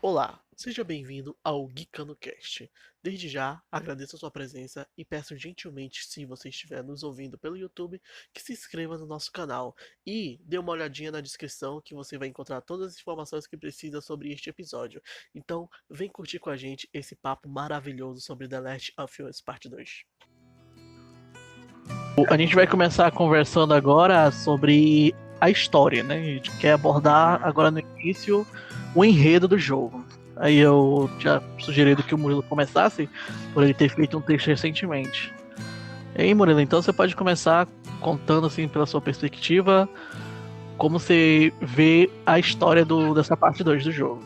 Olá, seja bem-vindo ao GuiCanoCast. Desde já, agradeço a sua presença e peço gentilmente, se você estiver nos ouvindo pelo YouTube, que se inscreva no nosso canal e dê uma olhadinha na descrição que você vai encontrar todas as informações que precisa sobre este episódio. Então, vem curtir com a gente esse papo maravilhoso sobre The Last of Us Parte 2. A gente vai começar conversando agora sobre a história, né? A gente quer abordar agora no início o enredo do jogo. Aí eu já sugerido que o Murilo começasse, por ele ter feito um texto recentemente. E aí, Murilo, então você pode começar contando, assim, pela sua perspectiva, como você vê a história dessa parte 2 do jogo.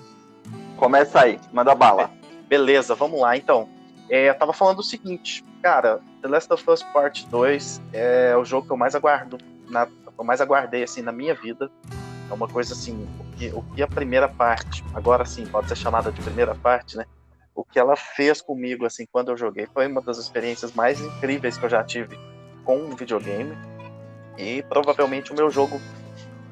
Começa aí, manda bala. Beleza, vamos lá então. Eu tava falando o seguinte, cara, The Last of Us Part 2 é o jogo que eu mais aguardei assim na minha vida. É uma coisa assim, o que a primeira parte, agora sim, pode ser chamada de primeira parte, né? O que ela fez comigo assim quando eu joguei foi uma das experiências mais incríveis que eu já tive com um videogame e provavelmente o meu jogo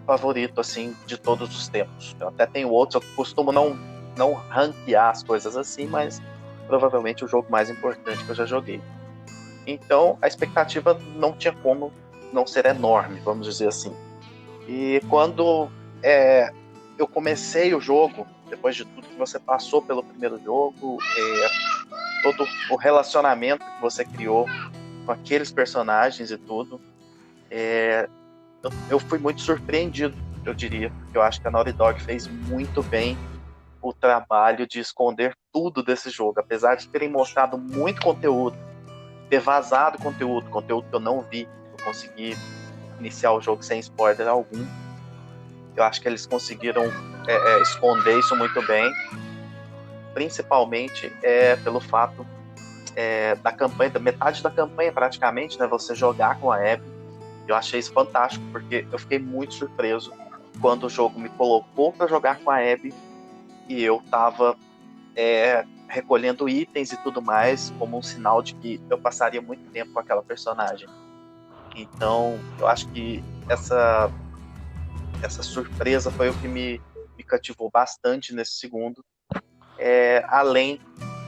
favorito assim de todos os tempos. Eu até tenho outros, eu costumo não ranquear as coisas assim, mas provavelmente o jogo mais importante que eu já joguei. Então, a expectativa não tinha como não ser enorme, vamos dizer assim. E quando eu comecei o jogo, depois de tudo que você passou pelo primeiro jogo, todo o relacionamento que você criou com aqueles personagens e tudo, eu fui muito surpreendido, eu diria. Eu acho que a Naughty Dog fez muito bem o trabalho de esconder tudo desse jogo, apesar de terem mostrado muito conteúdo, ter vazado conteúdo que eu não vi, eu consegui iniciar o jogo sem spoiler algum. Eu acho que eles conseguiram esconder isso muito bem, principalmente pelo fato da campanha, da metade da campanha praticamente, né, você jogar com a Abby. Eu achei isso fantástico, porque eu fiquei muito surpreso quando o jogo me colocou para jogar com a Abby e eu tava recolhendo itens e tudo mais como um sinal de que eu passaria muito tempo com aquela personagem. Então, eu acho que essa surpresa foi o que me cativou bastante nesse segundo. Além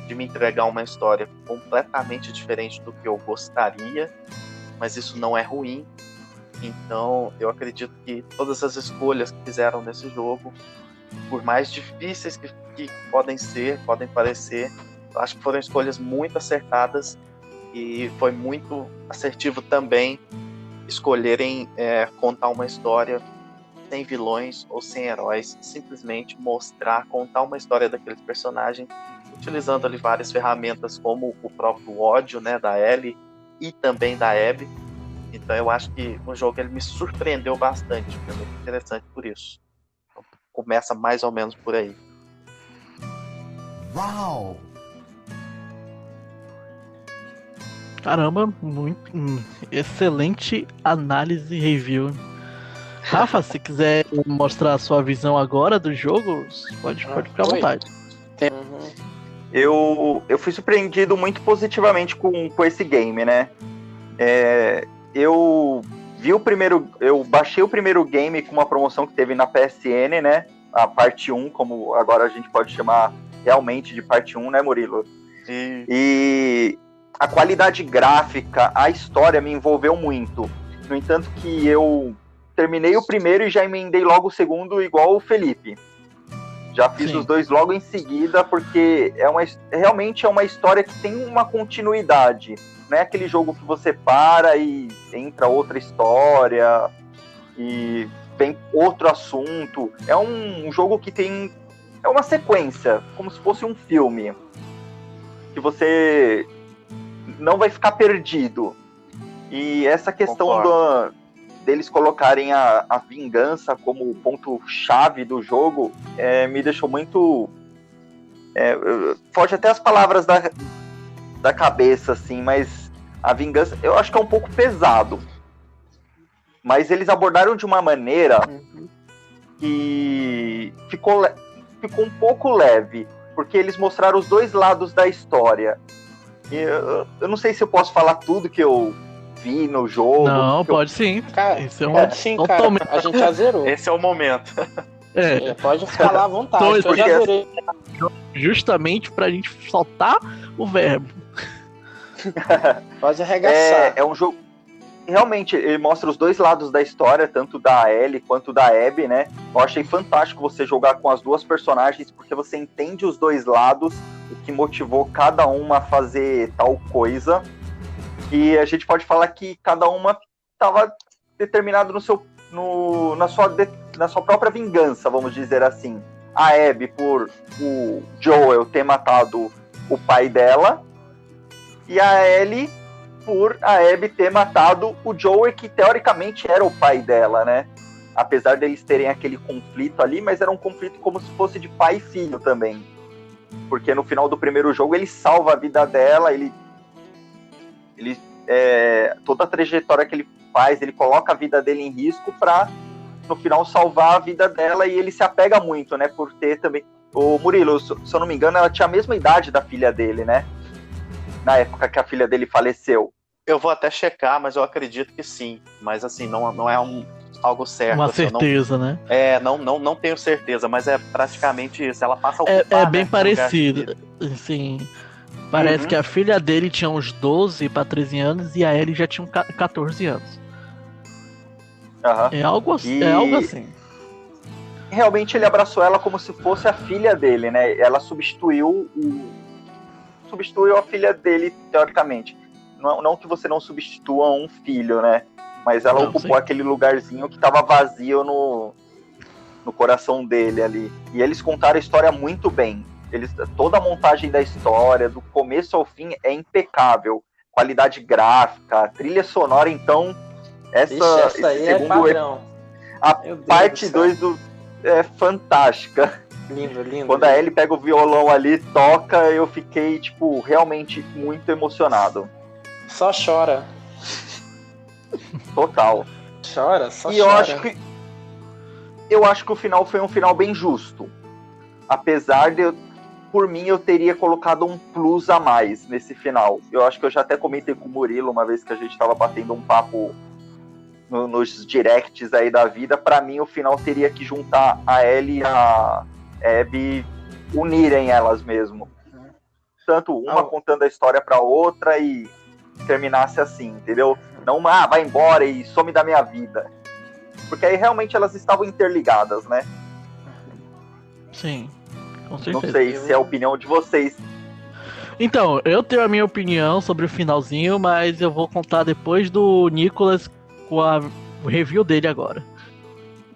de me entregar uma história completamente diferente do que eu gostaria, mas isso não é ruim. Então, eu acredito que todas as escolhas que fizeram nesse jogo, por mais difíceis que podem parecer, eu acho que foram escolhas muito acertadas e foi muito assertivo também escolherem contar uma história sem vilões ou sem heróis, simplesmente contar uma história daqueles personagens, utilizando ali várias ferramentas como o próprio ódio, né, da Ellie e também da Abby. Então eu acho que o jogo ele me surpreendeu bastante, foi muito interessante por isso. Então, começa mais ou menos por aí. Uau! Caramba, muito excelente análise e review. Rafa, se quiser mostrar a sua visão agora do jogo, pode ficar à vontade. Eu fui surpreendido muito positivamente com esse game, né? Eu baixei o primeiro game com uma promoção que teve na PSN, né? A parte 1, como agora a gente pode chamar realmente de parte 1, né, Murilo? E a qualidade gráfica, a história me envolveu muito. No entanto que eu terminei o primeiro e já emendei logo o segundo, igual o Felipe. Já fiz os dois logo em seguida, porque realmente é uma história que tem uma continuidade. Não é aquele jogo que você para e entra outra história e vem outro assunto. É um jogo que tem... É uma sequência, como se fosse um filme. Que você não vai ficar perdido. E essa questão deles colocarem a vingança como ponto-chave do jogo me deixou muito... foge até as palavras da cabeça, assim, mas a vingança eu acho que é um pouco pesado. Mas eles abordaram de uma maneira que ficou um pouco leve, porque eles mostraram os dois lados da história. Eu não sei se eu posso falar tudo que eu vi no jogo. Não, pode sim. Cara, pode sim, cara. A gente já zerou. Esse é o momento. Pode falar à vontade, Dois, que eu já porque- virei. Justamente pra gente soltar o verbo. Pode arregaçar. É um jogo. Realmente, ele mostra os dois lados da história, tanto da Ellie quanto da Abby, né? Eu achei fantástico você jogar com as duas personagens, porque você entende os dois lados, o que motivou cada uma a fazer tal coisa. E a gente pode falar que cada uma estava determinada na sua própria vingança, vamos dizer assim. A Abby por o Joel ter matado o pai dela, e a Ellie por a Abby ter matado o Joel, que teoricamente era o pai dela, né? Apesar deles terem aquele conflito ali, mas era um conflito como se fosse de pai e filho também. Porque no final do primeiro jogo ele salva a vida dela, toda a trajetória que ele faz, ele coloca a vida dele em risco pra no final salvar a vida dela, e ele se apega muito, né? Por ter também... O Murilo, se eu não me engano, ela tinha a mesma idade da filha dele, né? Na época que a filha dele faleceu. Eu vou até checar, mas eu acredito que sim. Mas assim, não é algo certo. Uma assim, certeza, né? não tenho certeza, mas é praticamente isso. Ela passa a É ocupar, bem né, parecido. Assim, parece que a filha dele tinha uns 12 para 13 anos e a Ellie já tinha 14 anos. Uhum. É algo assim. Realmente ele abraçou ela como se fosse a filha dele, né? Ela substituiu a filha dele, teoricamente. Não que você não substitua um filho, né? Mas ela ocupou aquele lugarzinho que estava vazio no coração dele ali. E eles contaram a história muito bem. Toda a montagem da história, do começo ao fim, é impecável. Qualidade gráfica, trilha sonora, então... Essa aí é padrão. A parte 2 é fantástica. Lindo. Quando a Ellie pega o violão ali, toca, eu fiquei, tipo, realmente muito emocionado. Só chora. Total. Chora. Eu acho que o final foi um final bem justo. Apesar de por mim, eu teria colocado um plus a mais nesse final. Eu acho que eu já até comentei com o Murilo uma vez que a gente estava batendo um papo nos directs aí da vida. Pra mim, o final teria que juntar a Ellie e a Abby, unirem elas mesmo. Tanto uma contando a história pra outra e terminasse assim, entendeu? Não, vai embora e some da minha vida. Porque aí realmente elas estavam interligadas, né? Sim, com certeza. Não sei se é a opinião de vocês. Então, eu tenho a minha opinião sobre o finalzinho, mas eu vou contar depois do Nicolas com o review dele agora.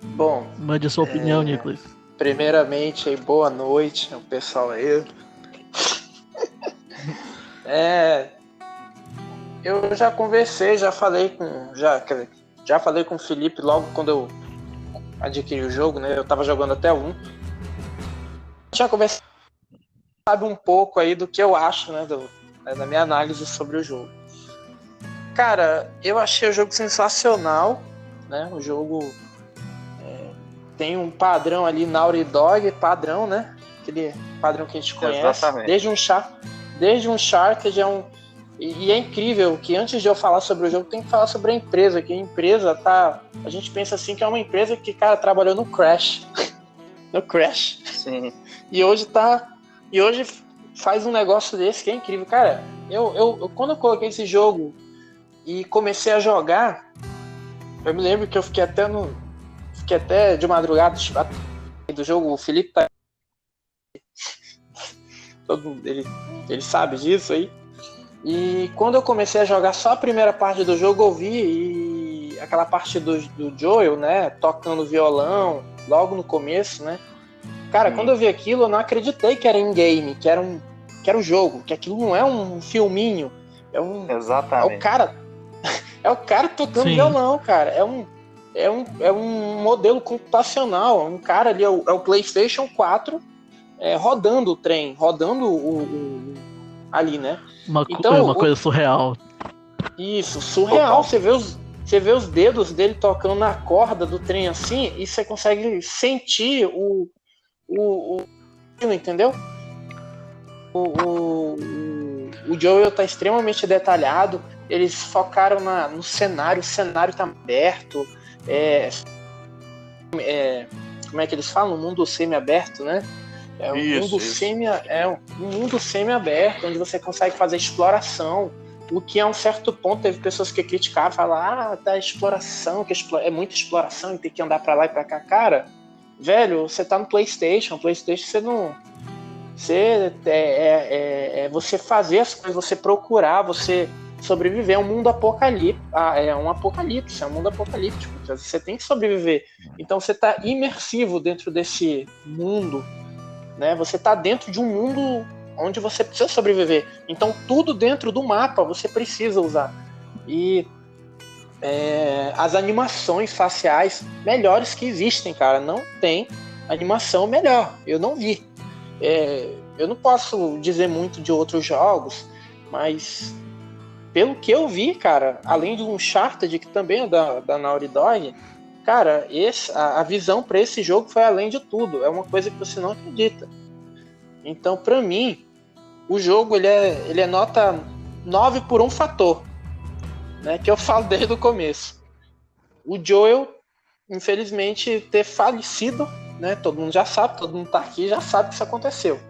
Bom, mande a sua opinião, Nicolas. Primeiramente, aí, boa noite ao pessoal aí. Eu já conversei, já falei com o Felipe logo quando eu adquiri o jogo, né? Eu tava jogando até o 1. Já conversado, sabe um pouco aí do que eu acho, né? Da minha análise sobre o jogo. Cara, eu achei o jogo sensacional, né? O jogo tem um padrão ali, Naughty Dog, padrão, né? Aquele padrão que a gente conhece. Exatamente. Desde um Uncharted E é incrível que antes de eu falar sobre o jogo, tem que falar sobre a empresa, que a empresa tá... A gente pensa assim que é uma empresa que, cara, trabalhou no Crash. No Crash. Sim. E hoje faz um negócio desse que é incrível. Cara, eu quando eu coloquei esse jogo e comecei a jogar, eu me lembro que eu fiquei até de madrugada do jogo. O Felipe tá... ele sabe disso aí. E quando eu comecei a jogar só a primeira parte do jogo, eu vi aquela parte do Joel, né, tocando violão, logo no começo, né. Cara, quando eu vi aquilo, eu não acreditei que era in-game, que era um jogo, que aquilo não é um filminho. Exatamente. É o cara tocando violão, cara. É um modelo computacional. Um cara ali, é o PlayStation 4 rodando o trem, rodando ali, né? Uma coisa surreal. Isso, surreal. Você vê os dedos dele tocando na corda do trem assim, e você consegue sentir o entendeu? O Joel tá extremamente detalhado. Eles focaram no cenário. O cenário tá aberto. como é que eles falam? Um mundo semi-aberto, né? É um mundo semi-aberto, onde você consegue fazer exploração, o que a um certo ponto teve pessoas que criticavam, falavam, tá exploração, é muita exploração e tem que andar pra lá e pra cá. Cara, velho, você tá no PlayStation você não... Você fazer as coisas, você procurar, você sobreviver. É um mundo apocalíptico. É um mundo apocalíptico. Você tem que sobreviver. Então você tá imersivo dentro desse mundo, né? Você tá dentro de um mundo onde você precisa sobreviver. Então tudo dentro do mapa você precisa usar. E as animações faciais melhores que existem, cara. Não tem animação melhor. Eu não vi. Eu não posso dizer muito de outros jogos, mas pelo que eu vi, cara, além do Uncharted, que também é da Naughty Dog, cara, a visão para esse jogo foi além de tudo. É uma coisa que você não acredita. Então, para mim, o jogo ele é nota 9 por um fator, né, que eu falo desde o começo. O Joel, infelizmente, ter falecido, né, todo mundo já sabe, todo mundo tá aqui já sabe que isso aconteceu.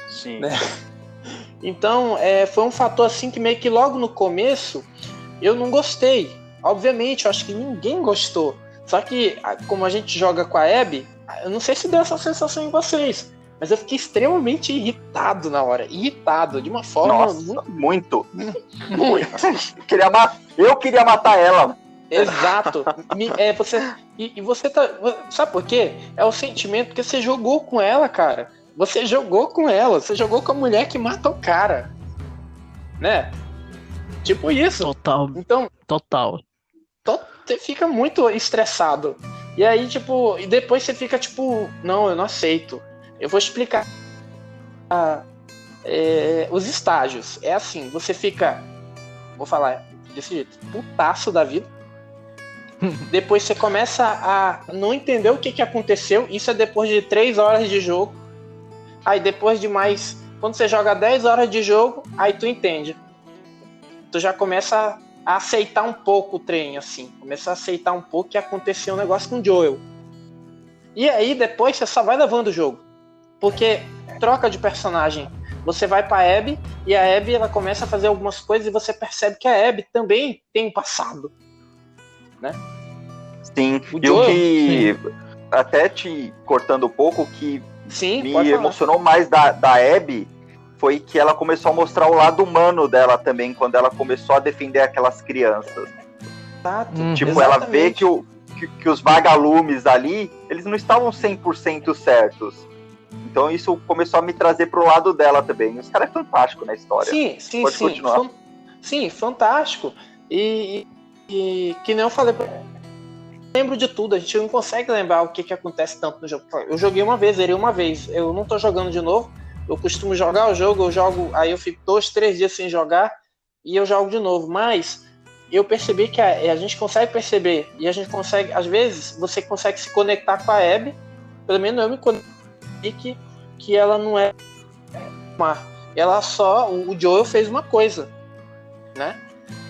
Sim. Né? Então, foi um fator assim que meio que logo no começo eu não gostei. Obviamente, eu acho que ninguém gostou. Só que, como a gente joga com a Abby, eu não sei se deu essa sensação em vocês, mas eu fiquei extremamente irritado na hora. Irritado, de uma forma... Nossa, muito. Eu queria matar ela. Exato. Você tá... Sabe por quê? É o sentimento que você jogou com ela, cara. Você jogou com ela. Você jogou com a mulher que mata o cara. Né? Tipo isso. Total. Então, você fica muito estressado. E aí, tipo... E depois você fica, tipo... Não, eu não aceito. Eu vou explicar os estágios. É assim, você fica... Vou falar desse jeito. Putaço da vida. Depois você começa a não entender o que aconteceu. Isso é depois de 3 horas de jogo. Aí depois de mais... Quando você joga 10 horas de jogo, aí tu entende. Tu já começa a aceitar um pouco o trem, assim. Começa a aceitar um pouco que aconteceu um negócio com o Joel. E aí depois você só vai levando o jogo. Porque troca de personagem. Você vai pra Abby e a Abby ela começa a fazer algumas coisas e você percebe que a Abby também tem um passado. Né? Sim, e o que, até te cortando um pouco, o que me emocionou mais da Abby foi que ela começou a mostrar o lado humano dela também, quando ela começou a defender aquelas crianças. Exato. Tipo, Exatamente. ela vê que os vagalumes ali, eles não estavam 100% certos. Então isso começou a me trazer pro lado dela também. Os caras é fantástico na história. Sim. Pode continuar. Sim, fantástico. E que nem eu falei, eu lembro de tudo, a gente não consegue lembrar o que acontece tanto no jogo. Eu joguei uma vez, zerei uma vez, eu não tô jogando de novo, eu costumo jogar o jogo, aí eu fico 2, 3 dias sem jogar e eu jogo de novo, mas eu percebi que a gente consegue perceber, e a gente consegue, às vezes, você consegue se conectar com a Abby, pelo menos eu me conectei que ela não é uma, ela só, o Joel fez uma coisa, né?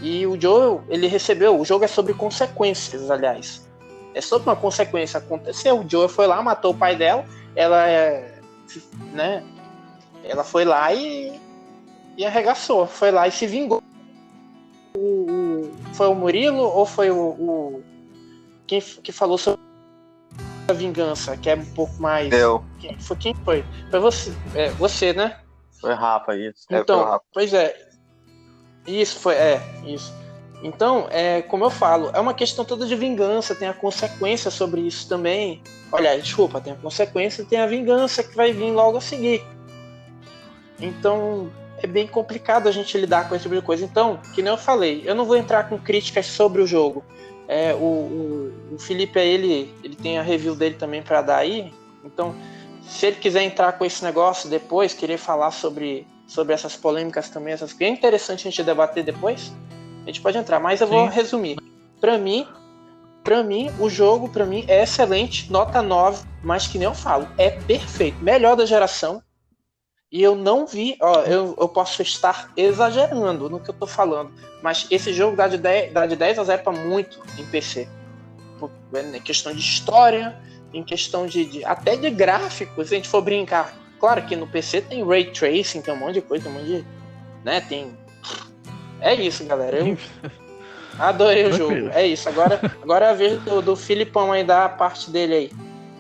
E o Joel, ele recebeu, o jogo é sobre consequências, aliás. É sobre uma consequência, aconteceu, o Joel foi lá, matou o pai dela, ela né? Ela foi lá e arregaçou, foi lá e se vingou. Foi o Murilo ou foi quem que falou sobre a vingança, que é um pouco mais... Eu. Quem foi? Foi você, você, né? Foi Rafa, isso. Então, Rafa. pois é. Isso. Então, como eu falo, é uma questão toda de vingança, tem a consequência sobre isso também. Olha, desculpa, tem a consequência e tem a vingança que vai vir logo a seguir. Então, é bem complicado a gente lidar com esse tipo de coisa. Então, que nem eu falei, eu não vou entrar com críticas sobre o jogo. O Felipe, ele tem a review dele também para dar aí. Então, se ele quiser entrar com esse negócio depois, querer falar sobre essas polêmicas também, essas que é interessante a gente debater depois, a gente pode entrar, mas eu vou resumir. Pra mim, o jogo é excelente, nota 9, mas que nem eu falo, é perfeito, melhor da geração. E eu não vi, eu posso estar exagerando no que eu tô falando, mas esse jogo dá de 10 a 0 para muito em PC. É questão de história, em questão até de gráficos, se a gente for brincar. Claro que no PC tem Ray Tracing, tem um monte de coisa, tem um monte de... né, tem... É isso, galera. Eu adorei o jogo. É isso. Agora é a vez do Filipão aí, dar a parte dele aí.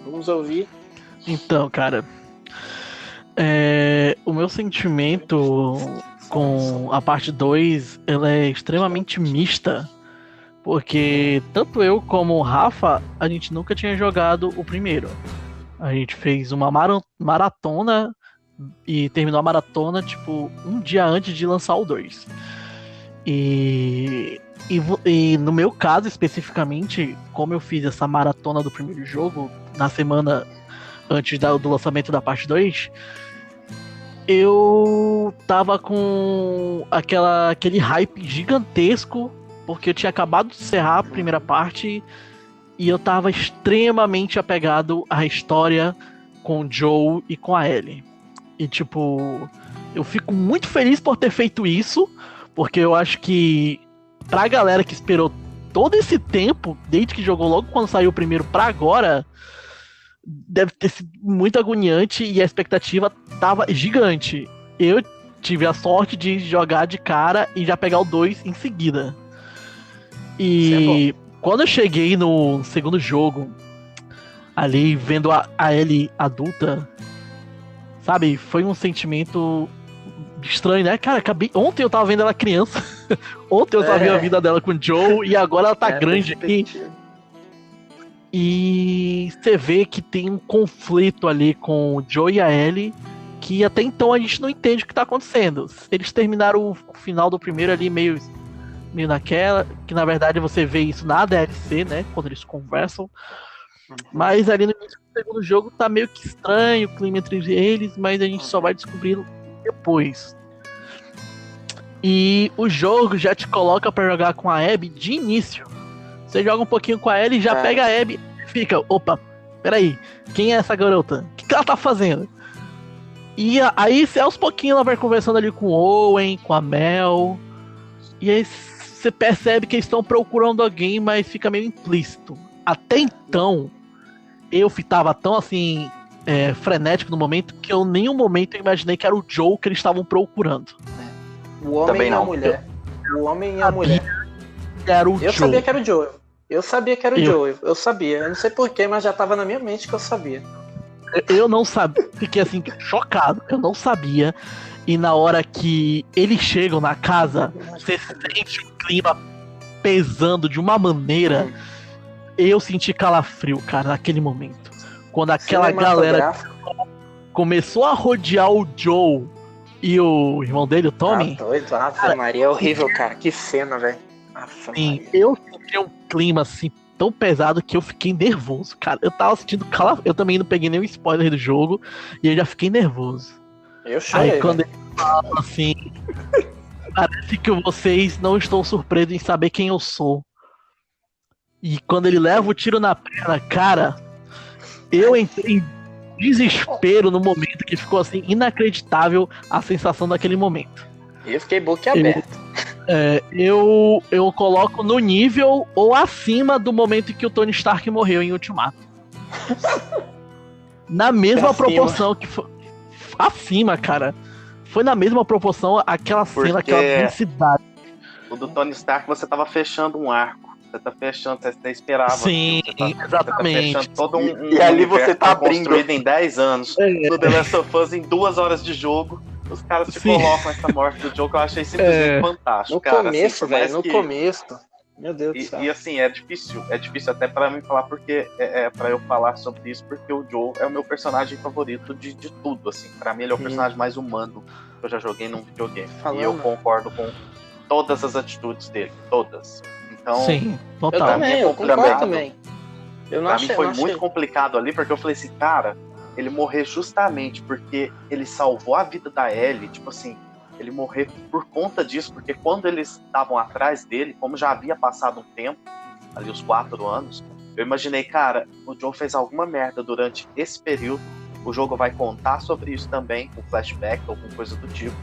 Vamos ouvir. Então, cara, o meu sentimento com a parte 2, ela é extremamente mista, porque tanto eu como o Rafa, a gente nunca tinha jogado o primeiro. A gente fez uma maratona e terminou a maratona, tipo, um dia antes de lançar o 2. E no meu caso, especificamente, como eu fiz essa maratona do primeiro jogo, na semana antes do lançamento da parte 2, eu tava com aquele hype gigantesco, porque eu tinha acabado de encerrar a primeira parte e eu tava extremamente apegado à história com o Joe e com a Ellie. E tipo, eu fico muito feliz por ter feito isso, porque eu acho que pra galera que esperou todo esse tempo, desde que jogou logo quando saiu o primeiro pra agora, deve ter sido muito agoniante e a expectativa tava gigante. Eu tive a sorte de jogar de cara e já pegar o 2 em seguida. E quando eu cheguei no segundo jogo, ali vendo a Ellie adulta, sabe, foi um sentimento estranho, né? Cara, ontem eu tava vendo ela criança, ontem eu tava vendo a vida dela com o Joe e agora ela tá grande aqui. E você vê que tem um conflito ali com o Joe e a Ellie, que até então a gente não entende o que tá acontecendo. Eles terminaram o final do primeiro ali meio naquela, que na verdade você vê isso na DLC, né, quando eles conversam. Mas ali no início do segundo jogo tá meio que estranho o clima entre eles, mas a gente só vai descobrir depois. E o jogo já te coloca pra jogar com a Abby de início. Você joga um pouquinho com a Ellie, já pega a Abby e fica, opa, peraí, quem é essa garota? O que ela tá fazendo? E aí, aos pouquinhos, ela vai conversando ali com o Owen, com a Mel. E aí você percebe que eles estão procurando alguém, mas fica meio implícito. Até então, eu tava tão assim, frenético no momento, que eu em nenhum momento eu imaginei que era o Joe que eles estavam procurando. O homem Também e a não. mulher. O homem e a mulher. Era o Eu Joe. sabia que era o Joe. Eu sabia que era o Joe. Eu sabia. Eu não sei porquê, mas já tava na minha mente que eu sabia. Eu não sabia. Fiquei assim, chocado. Eu não sabia. E na hora que eles chegam na casa, você sente o clima pesando de uma maneira. Eu senti calafrio, cara, naquele momento. Quando aquela galera começou a rodear o Joe e o irmão dele, o Tommy. Ah, doido. Nossa, Maria, é horrível, cara. Que cena, velho. Sim, eu senti um clima assim tão pesado que eu fiquei nervoso, cara. Eu tava sentindo calafrio. Eu também não peguei nenhum spoiler do jogo e eu já fiquei nervoso. Eu chorei. Aí quando ele fala assim, parece que vocês não estão surpresos em saber quem eu sou. E quando ele leva o tiro na perna, cara, eu entrei em desespero no momento, que ficou assim, inacreditável a sensação daquele momento. Eu fiquei boquiaberto. Eu coloco no nível ou acima do momento em que o Tony Stark morreu em Ultimato. Na mesma proporção que foi. Acima, cara. Foi na mesma proporção aquela cena, aquela densidade. O do Tony Stark, você tava fechando um arco. Você tá fechando, você esperava. Sim, exatamente. Você tá fechando todo um e ali você tá abrindo. Construído em 10 anos. No The Last of Us, em 2 horas de jogo, os caras te colocam essa morte do Joe, que eu achei simplesmente fantástico. No cara, começo, assim, velho, no começo. Meu Deus do céu. E assim, é difícil até pra mim falar, porque pra eu falar sobre isso, porque o Joe é o meu personagem favorito de tudo, assim. Pra mim ele é o personagem mais humano que eu já joguei num videogame. E eu concordo com todas as atitudes dele, todas. Então, sim, total. Eu concordo também. Eu não pra achei, mim foi muito complicado ali, porque eu falei assim, cara, ele morrer justamente porque ele salvou a vida da Ellie, tipo assim, ele morrer por conta disso, porque quando eles estavam atrás dele, como já havia passado um tempo, ali os 4 anos, eu imaginei, cara, o Joe fez alguma merda durante esse período, o jogo vai contar sobre isso também, com flashback ou com coisa do tipo.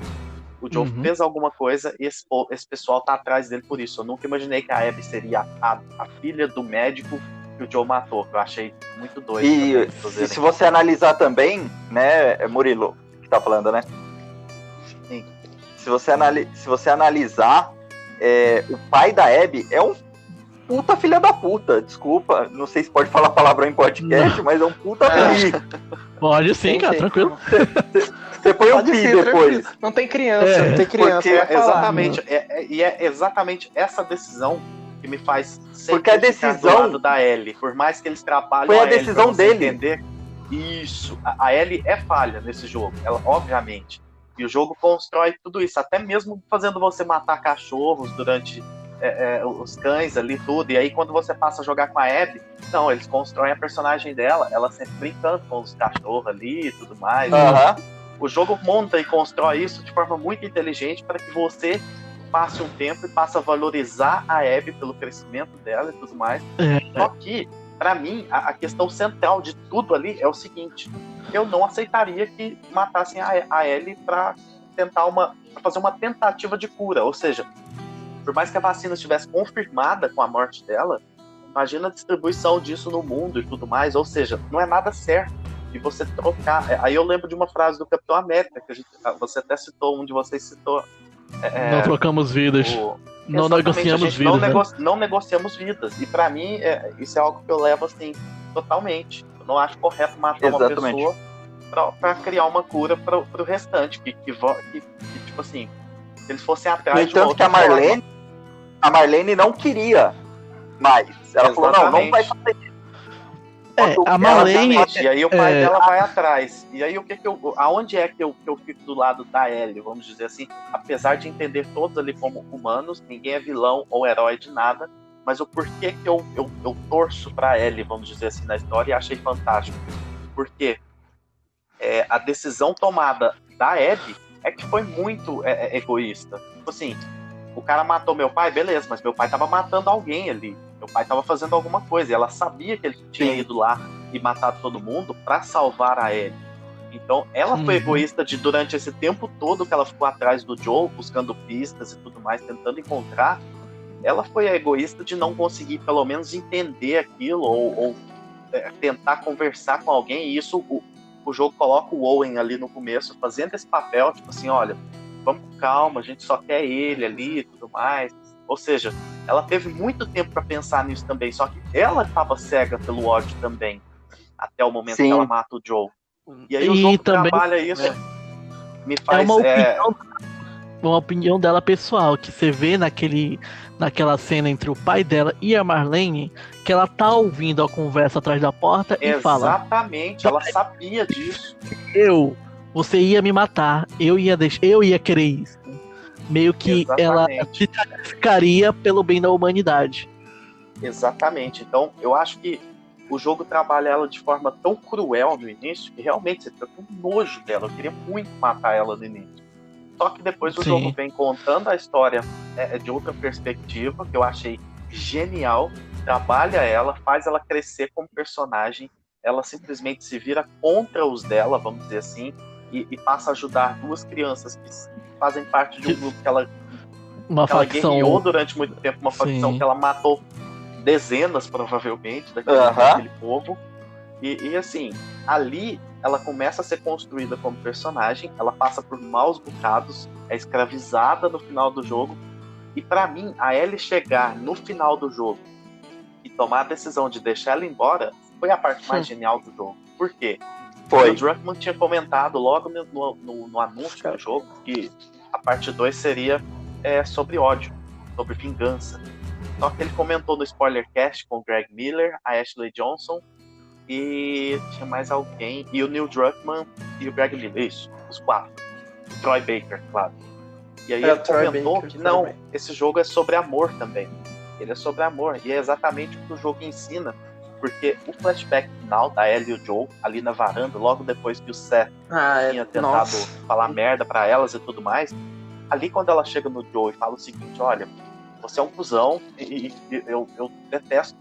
O Joe fez alguma coisa e esse pessoal tá atrás dele por isso. Eu nunca imaginei que a Abby seria a filha do médico que o Joe matou. Eu achei muito doido. E se você analisar também, né, Murilo, que tá falando, né? Sim. Se você analisar, o pai da Abby é um puta filha da puta. Desculpa, não sei se pode falar palavrão em podcast, mas é um puta filho. Pode sim, cara, tranquilo. Você põe um pi depois. Não tem criança, não tem criança. Porque exatamente, é exatamente essa decisão que me faz sempre porque a decisão ficar do lado da Ellie. Por mais que eles trabalhem foi a decisão dele. Entender, isso, a Ellie é falha nesse jogo, ela, obviamente. E o jogo constrói tudo isso, até mesmo fazendo você matar cachorros durante os cães ali, tudo. E aí quando você passa a jogar com a Abby, não, eles constroem a personagem dela, ela sempre brincando com os cachorros ali e tudo mais. O jogo monta e constrói isso de forma muito inteligente para que você passe um tempo e passe a valorizar a Abby pelo crescimento dela e tudo mais. Só que, para mim, a questão central de tudo ali é o seguinte: eu não aceitaria que matassem a Ellie para tentar pra fazer uma tentativa de cura. Ou seja, por mais que a vacina estivesse confirmada com a morte dela, imagina a distribuição disso no mundo e tudo mais. Ou seja, não é nada certo de você trocar. Aí eu lembro de uma frase do Capitão América, que você até citou, um de vocês citou. Não trocamos vidas. Não negociamos vidas. Não negociamos vidas. E pra mim, isso é algo que eu levo assim, totalmente. Eu não acho correto matar uma pessoa pra criar uma cura pro restante. Que tipo assim, se eles fossem atrás de uma outra forma. A Marlene não queria mais. Ela falou, não vai fazer isso. A Marlene... E aí o pai dela vai atrás. E aí aonde é que eu fico do lado da Ellie, vamos dizer assim, apesar de entender todos ali como humanos, ninguém é vilão ou herói de nada, mas o porquê que eu torço pra Ellie, vamos dizer assim, na história, e achei fantástico. Porque a decisão tomada da Abby é que foi muito egoísta. Tipo assim, o cara matou meu pai, beleza, mas meu pai tava matando alguém ali. Meu pai estava fazendo alguma coisa, e ela sabia que ele tinha ido lá e matado todo mundo para salvar a Ellie. Então, ela foi egoísta durante esse tempo todo que ela ficou atrás do Joe, buscando pistas e tudo mais, tentando encontrar. Ela foi a egoísta de não conseguir, pelo menos, entender aquilo ou tentar conversar com alguém. E isso, o jogo coloca o Owen ali no começo, fazendo esse papel, tipo assim, olha, vamos com calma, a gente só quer ele ali e tudo mais. Ou seja, ela teve muito tempo para pensar nisso também, só que ela estava cega pelo ódio também, até o momento que ela mata o Joe. E aí o jogo também trabalha isso, me faz... uma opinião dela pessoal, que você vê naquela cena entre o pai dela e a Marlene, que ela tá ouvindo a conversa atrás da porta e fala... Exatamente, ela sabia disso. Você ia me matar, eu ia querer isso. Meio que ela se sacrificaria pelo bem da humanidade. Exatamente. Então, eu acho que o jogo trabalha ela de forma tão cruel no início que realmente você fica com nojo dela. Eu queria muito matar ela no início. Só que depois o jogo vem contando a história de outra perspectiva, que eu achei genial. Trabalha ela, faz ela crescer como personagem. Ela simplesmente se vira contra os dela, vamos dizer assim, e passa a ajudar duas crianças que fazem parte de um grupo que ela guerreou durante muito tempo, uma facção que ela matou dezenas, provavelmente, daquele povo. E assim, ali ela começa a ser construída como personagem, ela passa por maus bocados, é escravizada no final do jogo, e pra mim, a Ellie chegar no final do jogo e tomar a decisão de deixar ela embora, foi a parte mais genial do jogo. Por quê? O Druckmann tinha comentado logo no anúncio do jogo que a parte 2 seria sobre ódio, sobre vingança. Só que ele comentou no Spoilercast com o Greg Miller, a Ashley Johnson e tinha mais alguém, e o Neil Druckmann e o Greg Miller, isso, os quatro. O Troy Baker, claro. E aí ele comentou que não, esse jogo é sobre amor também. Ele é sobre amor, e é exatamente o que o jogo ensina. Porque o flashback final da Ellie e o Joe, ali na varanda, logo depois que o Seth tinha tentado falar merda pra elas e tudo mais, ali quando ela chega no Joe e fala o seguinte, olha, você é um cuzão e eu detesto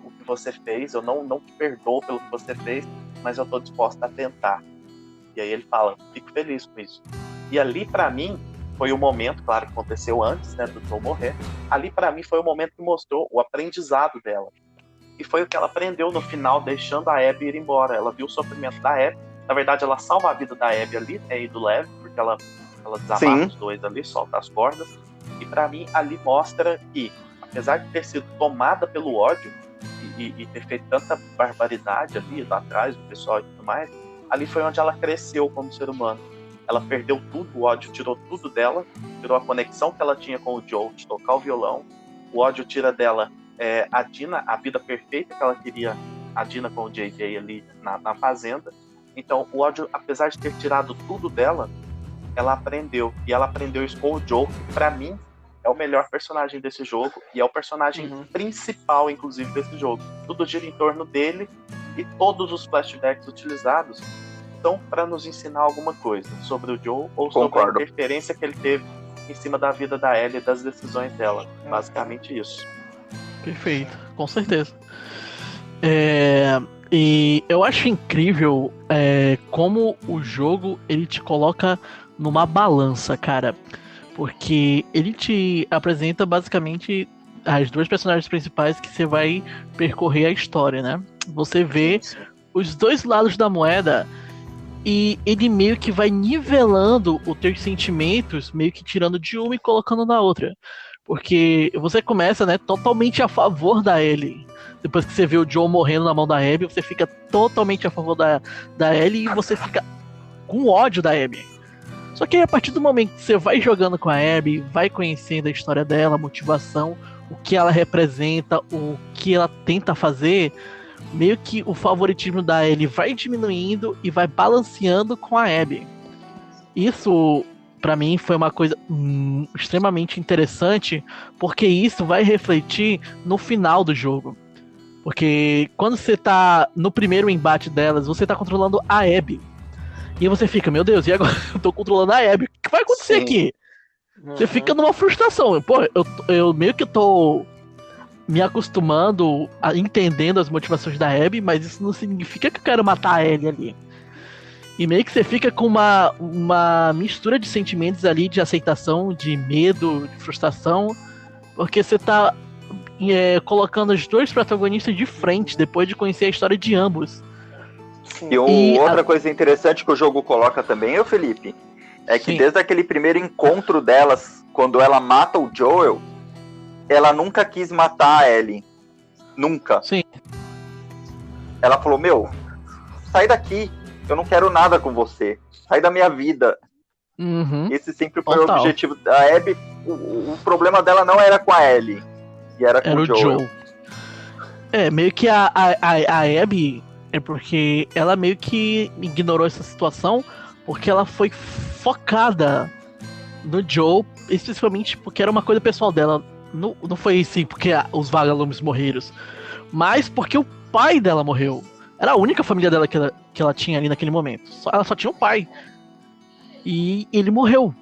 o que você fez, eu não te perdoo pelo que você fez, mas eu tô disposta a tentar. E aí ele fala, fico feliz com isso. E ali pra mim, foi o momento, claro que aconteceu antes, né, do Joe morrer, ali pra mim foi o momento que mostrou o aprendizado dela. E foi o que ela aprendeu no final, deixando a Abby ir embora. Ela viu o sofrimento da Abby. Na verdade, ela salva a vida da Abby ali, e do Lev, porque ela desamarra os dois ali, solta as cordas. E pra mim, ali mostra que, apesar de ter sido tomada pelo ódio e ter feito tanta barbaridade ali lá atrás, do pessoal e tudo mais, ali foi onde ela cresceu como ser humano. Ela perdeu tudo, o ódio tirou tudo dela, tirou a conexão que ela tinha com o Joe de tocar o violão. O ódio tira dela a Dina, a vida perfeita que ela queria, a Dina com o JJ ali na fazenda. Então, o ódio, apesar de ter tirado tudo dela, ela aprendeu. E ela aprendeu isso com o Joe, que pra mim é o melhor personagem desse jogo e é o personagem principal, inclusive, desse jogo. Tudo gira em torno dele e todos os flashbacks utilizados são para nos ensinar alguma coisa sobre o Joe ou sobre a interferência que ele teve em cima da vida da Ellie e das decisões dela. Basicamente isso. Perfeito, com certeza. E eu acho incrível como o jogo ele te coloca numa balança, cara. Porque ele te apresenta basicamente as duas personagens principais que você vai percorrer a história, né? Você vê os dois lados da moeda e ele meio que vai nivelando os teus sentimentos, meio que tirando de uma e colocando na outra. Porque você começa, né, totalmente a favor da Ellie. Depois que você vê o Joe morrendo na mão da Abby, você fica totalmente a favor da Ellie e você fica com ódio da Abby. Só que aí, a partir do momento que você vai jogando com a Abby, vai conhecendo a história dela, a motivação, o que ela representa, o que ela tenta fazer, meio que o favoritismo da Ellie vai diminuindo e vai balanceando com a Abby. Isso, pra mim, foi uma coisa extremamente interessante, porque isso vai refletir no final do jogo. Porque quando você tá no primeiro embate delas, você tá controlando a Abby. E você fica, meu Deus, e agora eu tô controlando a Abby? O que vai acontecer aqui? Você fica numa frustração. Pô, eu meio que tô me acostumando, entendendo as motivações da Abby, mas isso não significa que eu quero matar a Ellie ali. E meio que você fica com uma mistura de sentimentos ali, de aceitação, de medo, de frustração, porque você tá colocando os dois protagonistas de frente, depois de conhecer a história de ambos. E outra coisa interessante que o jogo coloca também, Felipe, é que desde aquele primeiro encontro delas, quando ela mata o Joel, ela nunca quis matar a Ellie. Nunca. Sim. Ela falou, meu, sai daqui, eu não quero nada com você. Sai da minha vida. Esse sempre foi o objetivo da Abby. O problema dela não era com a Ellie, e era com o Joel. Meio que a Abby... É porque ela meio que ignorou essa situação porque ela foi focada no Joe, especificamente porque era uma coisa pessoal dela. Não foi assim porque os vagalumes morreram, mas porque o pai dela morreu. Era a única família dela que ela tinha ali naquele momento. Ela só tinha um pai. E ele morreu.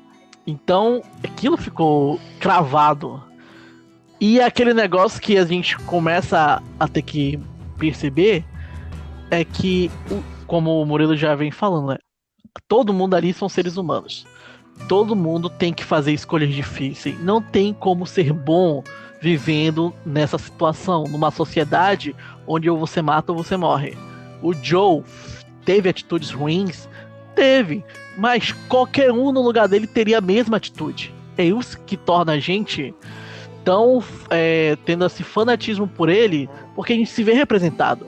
Então aquilo ficou cravado. E aquele negócio que a gente começa a ter que perceber é que, como o Murilo já vem falando, né? Todo mundo ali são seres humanos. Todo mundo tem que fazer escolhas difíceis. Não tem como ser bom vivendo nessa situação, numa sociedade onde ou você mata ou você morre. O Joe teve atitudes ruins? Teve. Mas qualquer um no lugar dele teria a mesma atitude. É isso que torna a gente tão tendo esse fanatismo por ele, porque a gente se vê representado.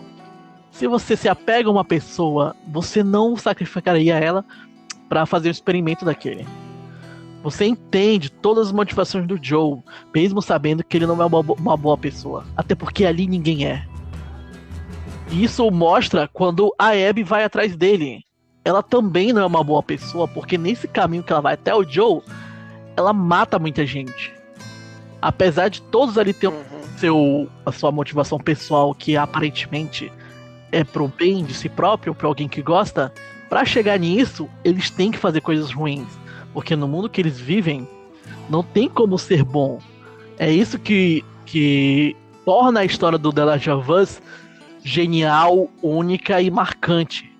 Se você se apega a uma pessoa, você não sacrificaria ela para fazer o experimento daquele. Você entende todas as motivações do Joe, mesmo sabendo que ele não é uma boa pessoa. Até porque ali ninguém é. E isso mostra quando a Abby vai atrás dele. Ela também não é uma boa pessoa, porque nesse caminho que ela vai até o Joe, ela mata muita gente. Apesar de todos ali ter a sua motivação pessoal, que aparentemente é pro bem de si próprio, pra alguém que gosta, pra chegar nisso, eles têm que fazer coisas ruins. Porque no mundo que eles vivem, não tem como ser bom. É isso que torna a história do The Last of Us genial, única e marcante.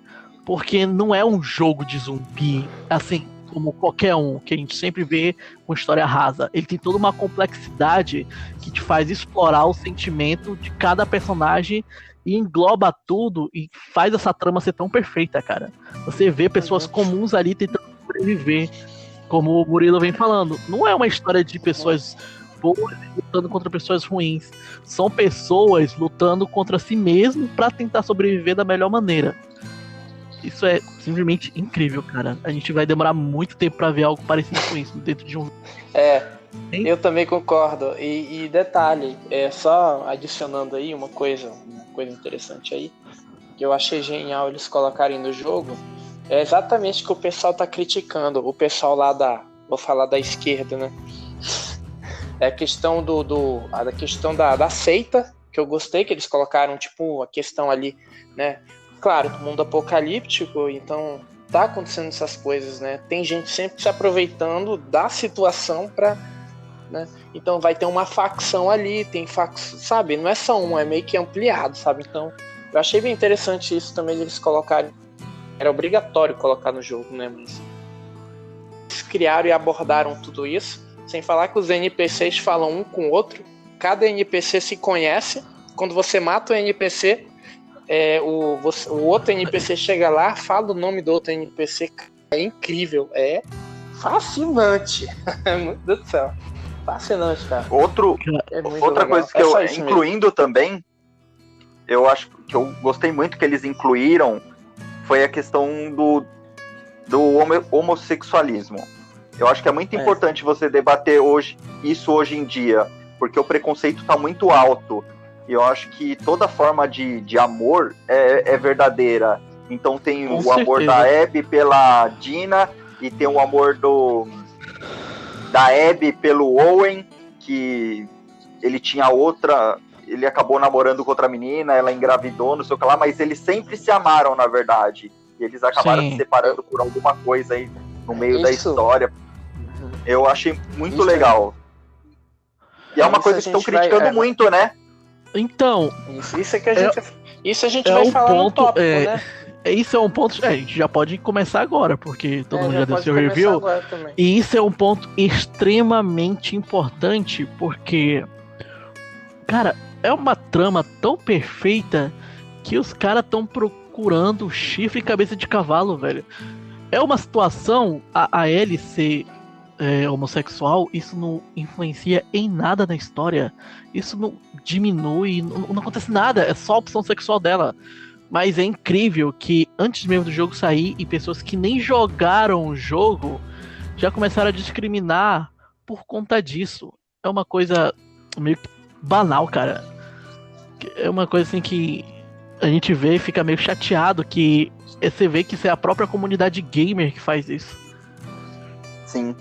Porque não é um jogo de zumbi, assim, como qualquer um, que a gente sempre vê com história rasa. Ele tem toda uma complexidade que te faz explorar o sentimento de cada personagem e engloba tudo e faz essa trama ser tão perfeita, cara. Você vê pessoas comuns ali tentando sobreviver, como o Murilo vem falando. Não é uma história de pessoas boas lutando contra pessoas ruins. São pessoas lutando contra si mesmo para tentar sobreviver da melhor maneira. Isso é simplesmente incrível, cara. A gente vai demorar muito tempo pra ver algo parecido com isso dentro de um... Eu também concordo. E detalhe, só adicionando aí uma coisa interessante aí, que eu achei genial eles colocarem no jogo, é exatamente o que o pessoal tá criticando. O pessoal lá vou falar da esquerda, né? É a questão a questão da seita, que eu gostei, que eles colocaram, tipo, a questão ali, né? Claro, mundo apocalíptico, então tá acontecendo essas coisas, né? Tem gente sempre se aproveitando da situação pra, né? Então vai ter uma facção ali, tem facção, sabe? Não é só um, é meio que ampliado, sabe? Então eu achei bem interessante isso também, eles colocarem. Era obrigatório colocar no jogo, né? Mas eles criaram e abordaram tudo isso, sem falar que os NPCs falam um com o outro, cada NPC se conhece, quando você mata o NPC... o outro NPC chega lá, fala o nome do outro NPC, é incrível, é fascinante. Meu Deus do céu, fascinante, cara. Outra coisa que eu, incluindo mesmo também, eu acho que eu gostei muito que eles incluíram, foi a questão do homossexualismo. Eu acho que é muito importante você debater isso hoje em dia, porque o preconceito tá muito alto. E eu acho que toda forma de amor é verdadeira. Então tem com o certeza. Amor da Abby pela Dina, e tem o amor da Abby pelo Owen, que ele tinha outra... Ele acabou namorando com outra menina, ela engravidou, não sei o que lá, mas eles sempre se amaram, na verdade. E eles acabaram se separando por alguma coisa aí no meio da história. Eu achei muito legal. E é uma coisa que estão criticando muito, né? Então, isso é que a gente vai falar no tópico, né? Isso é um ponto. A gente já pode começar agora, porque todo mundo já deu seu review. E isso é um ponto extremamente importante, porque, cara, é uma trama tão perfeita que os caras estão procurando chifre e cabeça de cavalo, velho. É uma situação, a Ellie ser homossexual, isso não influencia em nada na história. Isso não diminui, não acontece nada, é só a opção sexual dela. Mas é incrível que antes mesmo do jogo sair, e pessoas que nem jogaram o jogo já começaram a discriminar por conta disso. É uma coisa meio banal, cara. É uma coisa assim que a gente vê e fica meio chateado, que você vê que isso é a própria comunidade gamer que faz isso. Sim.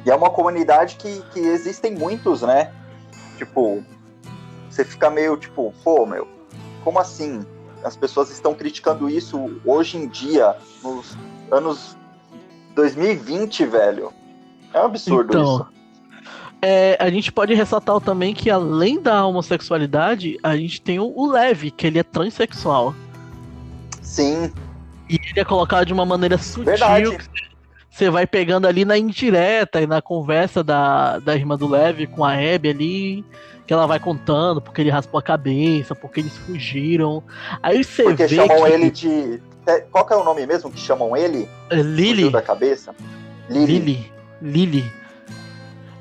E é uma comunidade que existem muitos, né? Tipo, você fica meio tipo, pô, meu, como assim? As pessoas estão criticando isso hoje em dia, nos anos 2020, velho. É um absurdo isso. A gente pode ressaltar também que além da homossexualidade, a gente tem o Levi, que ele é transexual. Sim. E ele é colocado de uma maneira sutil. Verdade. Você vai pegando ali na indireta e na conversa da irmã do Levi com a Abby ali, que ela vai contando porque ele raspou a cabeça, porque eles fugiram. Aí você vê porque chamam ele de... Qual que é o nome mesmo que chamam ele? Lily. Da cabeça? Lily.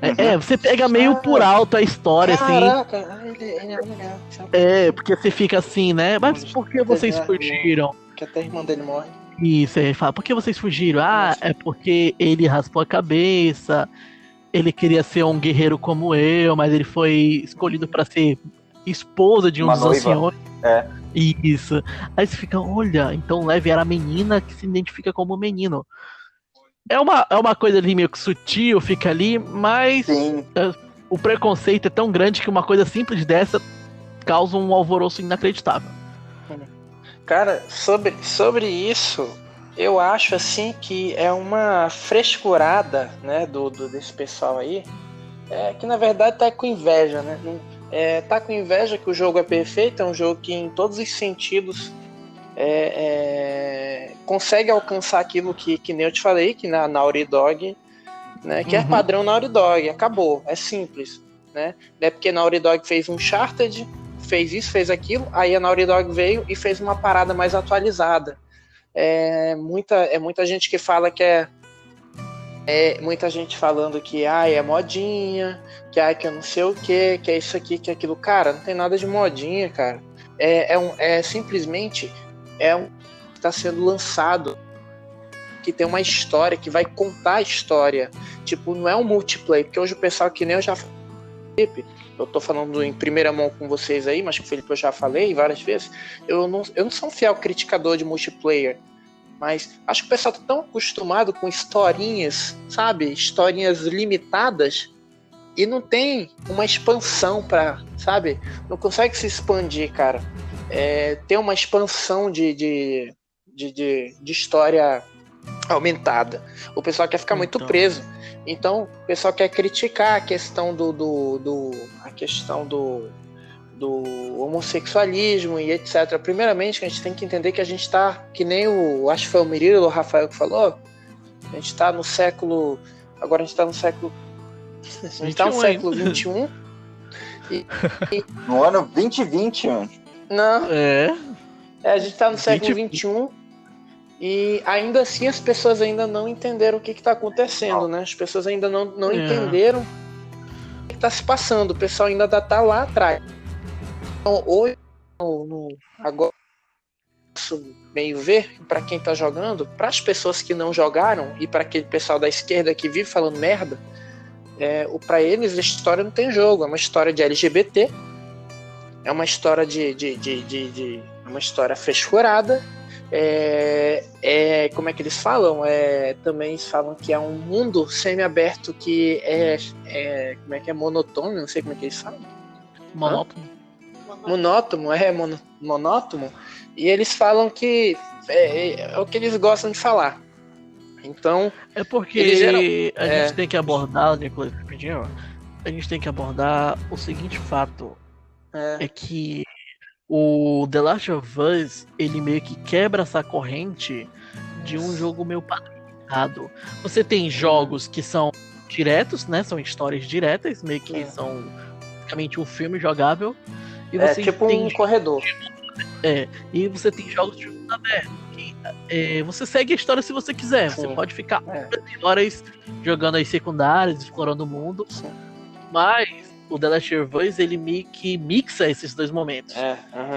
Uhum. Você pega meio por alto a história, caraca, assim. Ele é legal. Porque você fica assim, né? Mas por que vocês fugiram? Que até a irmã dele morre. Isso, aí fala, por que vocês fugiram? É porque ele raspou a cabeça, ele queria ser um guerreiro como eu, mas ele foi escolhido pra ser esposa de um dos anciões. Isso. Aí você fica, olha, então Levi era a menina que se identifica como menino. É uma coisa ali meio que sutil, fica ali, mas o preconceito é tão grande que uma coisa simples dessa causa um alvoroço inacreditável. Cara, sobre isso, eu acho assim que é uma frescurada, né, desse pessoal aí, que na verdade tá com inveja, né? Tá com inveja que o jogo é perfeito, é um jogo que em todos os sentidos consegue alcançar aquilo que nem eu te falei, que na Naughty Dog, né, que é padrão Naughty Dog, acabou, é simples, né? Não é porque a Naughty Dog fez um Uncharted, fez isso, fez aquilo, aí a Naughty Dog veio e fez uma parada mais atualizada. Muita gente que fala que muita gente falando que é modinha, que eu não sei o que é isso aqui, que é aquilo. Cara, não tem nada de modinha, cara. Simplesmente que está sendo lançado, que tem uma história, que vai contar a história. Tipo, não é um multiplayer, porque hoje o pessoal, que nem eu já falei, eu tô falando em primeira mão com vocês aí, mas com o Felipe eu já falei várias vezes, eu não sou um fiel criticador de multiplayer, mas acho que o pessoal tá tão acostumado com historinhas, sabe? Historinhas limitadas, e não tem uma expansão pra, sabe? Não consegue se expandir, cara. Ter uma expansão de história aumentada. O pessoal quer ficar muito preso. Então, o pessoal quer criticar a questão do homossexualismo e etc. Primeiramente, a gente tem que entender que a gente tá, que nem acho que foi o Murilo, o Rafael que falou, a gente tá no século, agora a gente tá no século, a gente tá no século 21 e no ano 2020, mano. Não. A gente tá no século 21 e ainda assim as pessoas ainda não entenderam o que está acontecendo, né? As pessoas ainda não entenderam o que está se passando. O pessoal ainda tá lá atrás. Então, hoje, agora, meio ver, para quem está jogando, para as pessoas que não jogaram e para aquele pessoal da esquerda que vive falando merda, para eles a história não tem jogo. É uma história de LGBT, é uma história uma história frescurada. Como é que eles falam? Também eles falam que é um mundo semi-aberto que como é que é? Monotônio, não sei como é que eles falam. Monótono, monótono. E eles falam que é o que eles gostam de falar. Então, é porque a gente tem que abordar, Nicolas, a gente tem que abordar o seguinte fato, é que o The Last of Us, ele meio que quebra essa corrente de um jogo meio padronizado. Você tem jogos que são diretos, né? São histórias diretas, meio que são praticamente um filme jogável. E você tipo tem um corredor. E você tem jogos de mundo aberto. Que, você segue a história se você quiser. Sim. Você pode ficar horas jogando as secundárias, explorando o mundo. Sim. Mas o The Last of Us, ele meio que mixa esses dois momentos.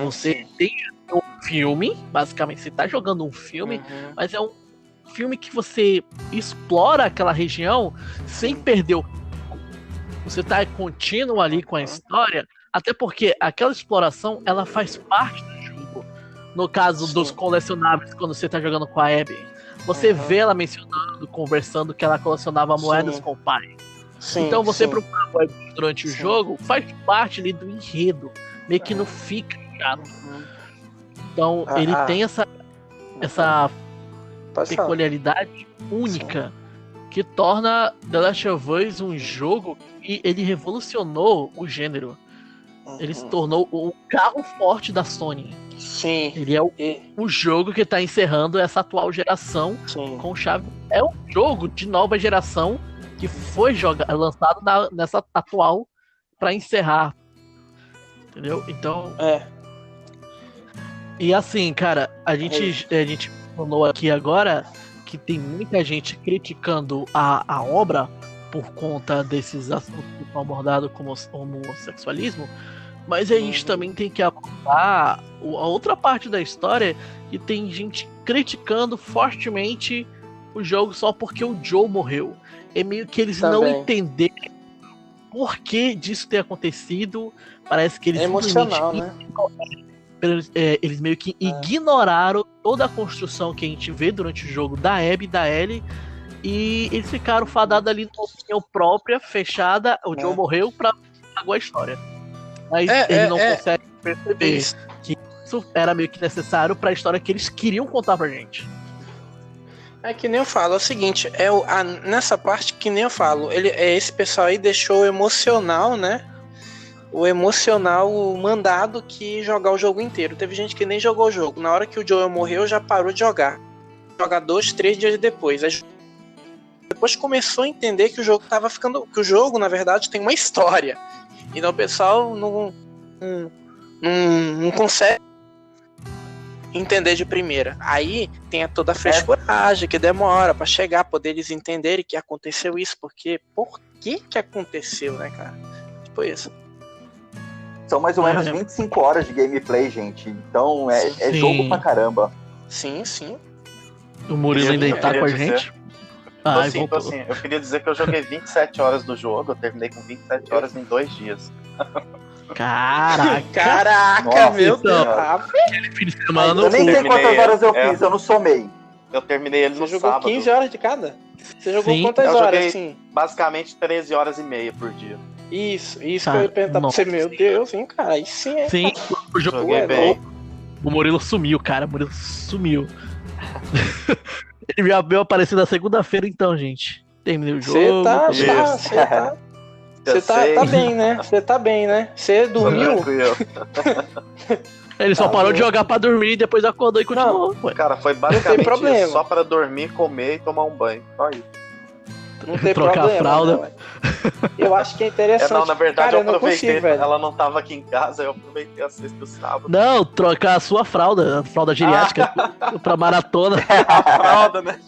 Você tem um filme, basicamente você tá jogando um filme, mas é um filme que você explora aquela região sem perder o... Você tá contínuo ali com a história, até porque aquela exploração, ela faz parte do jogo. No caso dos colecionáveis, quando você tá jogando com a Abby, você vê ela mencionando, conversando que ela colecionava moedas com o pai. Então você procurar moedas durante o jogo, faz parte ali do enredo, meio que não fica chato. Então ele tem essa peculiaridade única que torna The Last of Us um jogo que ele revolucionou o gênero. Ele se tornou o carro forte da Sony. Sim. Ele é o jogo que está encerrando essa atual geração com chave. É um jogo de nova geração que foi lançado nessa atual para encerrar. Entendeu? Então. E assim, cara, a gente falou aqui agora que tem muita gente criticando a obra por conta desses assuntos que são abordados como homossexualismo, mas a gente também tem que abordar a outra parte da história, que tem gente criticando fortemente o jogo só porque o Joe morreu. É meio que eles não entenderam por que disso ter acontecido. Parece que eles emocional, né? Eles meio que ignoraram toda a construção que a gente vê durante o jogo da Abby e da Ellie, e eles ficaram fadados ali numa opinião própria, fechada. O Joe morreu pra pagar a história. Mas eles não conseguem perceber que isso era meio que necessário pra história que eles queriam contar pra gente. É que nem eu falo, é o seguinte, nessa parte que nem eu falo, esse pessoal aí deixou o emocional, né? o emocional mandado que jogar o jogo inteiro. Teve gente que nem jogou o jogo. Na hora que o Joel morreu, já parou de jogar. Jogar 2, 3 dias depois. Aí, depois começou a entender que o jogo tava ficando. Que o jogo, na verdade, tem uma história. Então o pessoal não consegue entender de primeira. Aí tem toda a frescuragem que demora pra chegar, poder eles entenderem que aconteceu isso, porque por que aconteceu, né, cara? Tipo isso. São mais ou menos 25 horas de gameplay, gente. Então é jogo pra caramba. Sim, sim. O Murilo ainda tá com a gente. Eu queria dizer que eu joguei 27 horas do jogo, eu terminei com 27 horas em 2 dias. Caraca, nossa, meu Deus. Aquele fim de semana. Eu nem sei quantas horas eu fiz, eu não somei. Eu terminei ele no Você jogou sábado. 15 horas de cada? Você jogou quantas eu horas, joguei assim? basicamente 13 horas e meia por dia. Isso que eu ia perguntar pra você, meu Deus, hein, cara, aí sim é. Sim, o jogo Joguei bem. O Murilo sumiu, cara. O Murilo sumiu. Ele já veio aparecer na segunda-feira, então, gente. Terminei o jogo. Você tá bem, né? Você tá bem, né? Você dormiu? Ele só parou de jogar pra dormir, depois acordou e continuou. Cara, foi basicamente isso, só pra dormir, comer e tomar um banho. Só isso. Não tem trocar problema, a fralda. Né, eu acho que é interessante. Na verdade, cara, eu aproveitei. velho. Ela não tava aqui em casa, eu aproveitei a sexta e o sábado. Não, trocar a sua fralda, a fralda geriátrica, pra maratona. A fralda, né?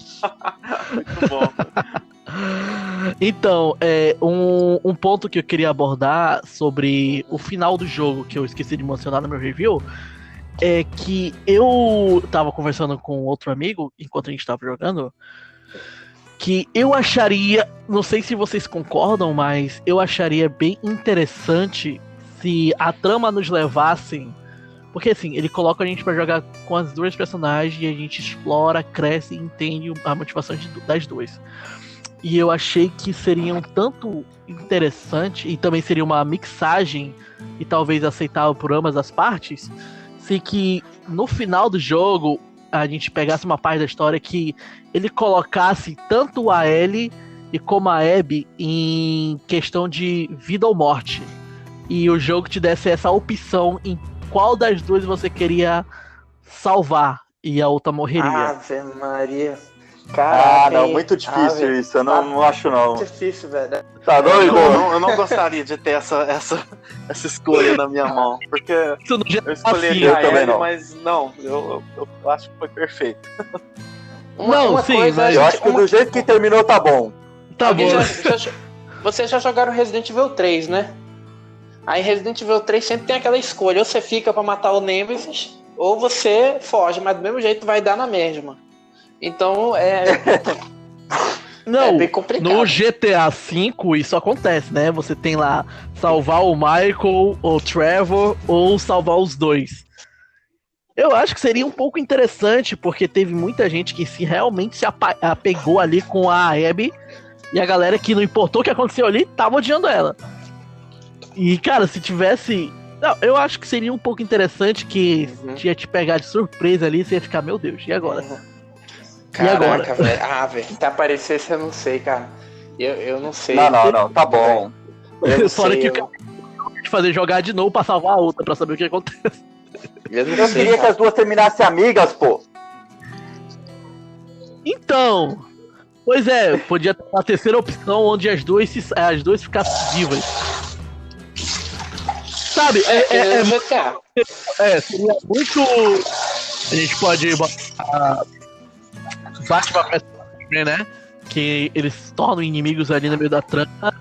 Muito bom. Então, um ponto que eu queria abordar sobre o final do jogo, que eu esqueci de mencionar no meu review, é que eu tava conversando com outro amigo, enquanto a gente tava jogando, que eu acharia, não sei se vocês concordam, mas eu acharia bem interessante se a trama nos levasse, porque assim, ele coloca a gente pra jogar com as duas personagens e a gente explora, cresce e entende a motivação das duas. E eu achei que seria um tanto interessante, e também seria uma mixagem, e talvez aceitável por ambas as partes, se que no final do jogo a gente pegasse uma parte da história que ele colocasse tanto a Ellie e como a Abby em questão de vida ou morte. E o jogo te desse essa opção em qual das duas você queria salvar e a outra morreria. Ave Maria. Caraca, não, muito difícil isso, eu não acho não. Muito difícil, velho. Tá doido? Eu não gostaria de ter essa escolha na minha mão, porque eu escolheria assim, ele, mas não, eu acho que foi perfeito. Eu acho que do jeito que terminou tá bom. Tá bom. Vocês já jogaram Resident Evil 3, né? Aí Resident Evil 3 sempre tem aquela escolha, ou você fica pra matar o Nemesis, ou você foge, mas do mesmo jeito vai dar na mesma. Então não, é bem complicado. No GTA V isso acontece, né? Você tem lá salvar o Michael, ou o Trevor, ou salvar os dois. Eu acho que seria um pouco interessante, porque teve muita gente que realmente se apegou ali com a Abby, e a galera que não importou o que aconteceu ali, tava odiando ela. E, cara, se tivesse... Não, eu acho que seria um pouco interessante que ia te pegar de surpresa ali, você ia ficar, meu Deus, e agora? Caraca, velho. Velho, se aparecesse eu não sei, cara. Eu não sei. Não, tá bom. Fora que o cara de fazer jogar de novo pra salvar a outra, pra saber o que acontece. Eu queria que as duas terminassem amigas, pô. Então, pois é, podia ter uma terceira opção onde as duas ficassem vivas. Sabe, seria muito... A gente pode botar Batman vs Superman, né? Que eles se tornam inimigos ali no meio da trama.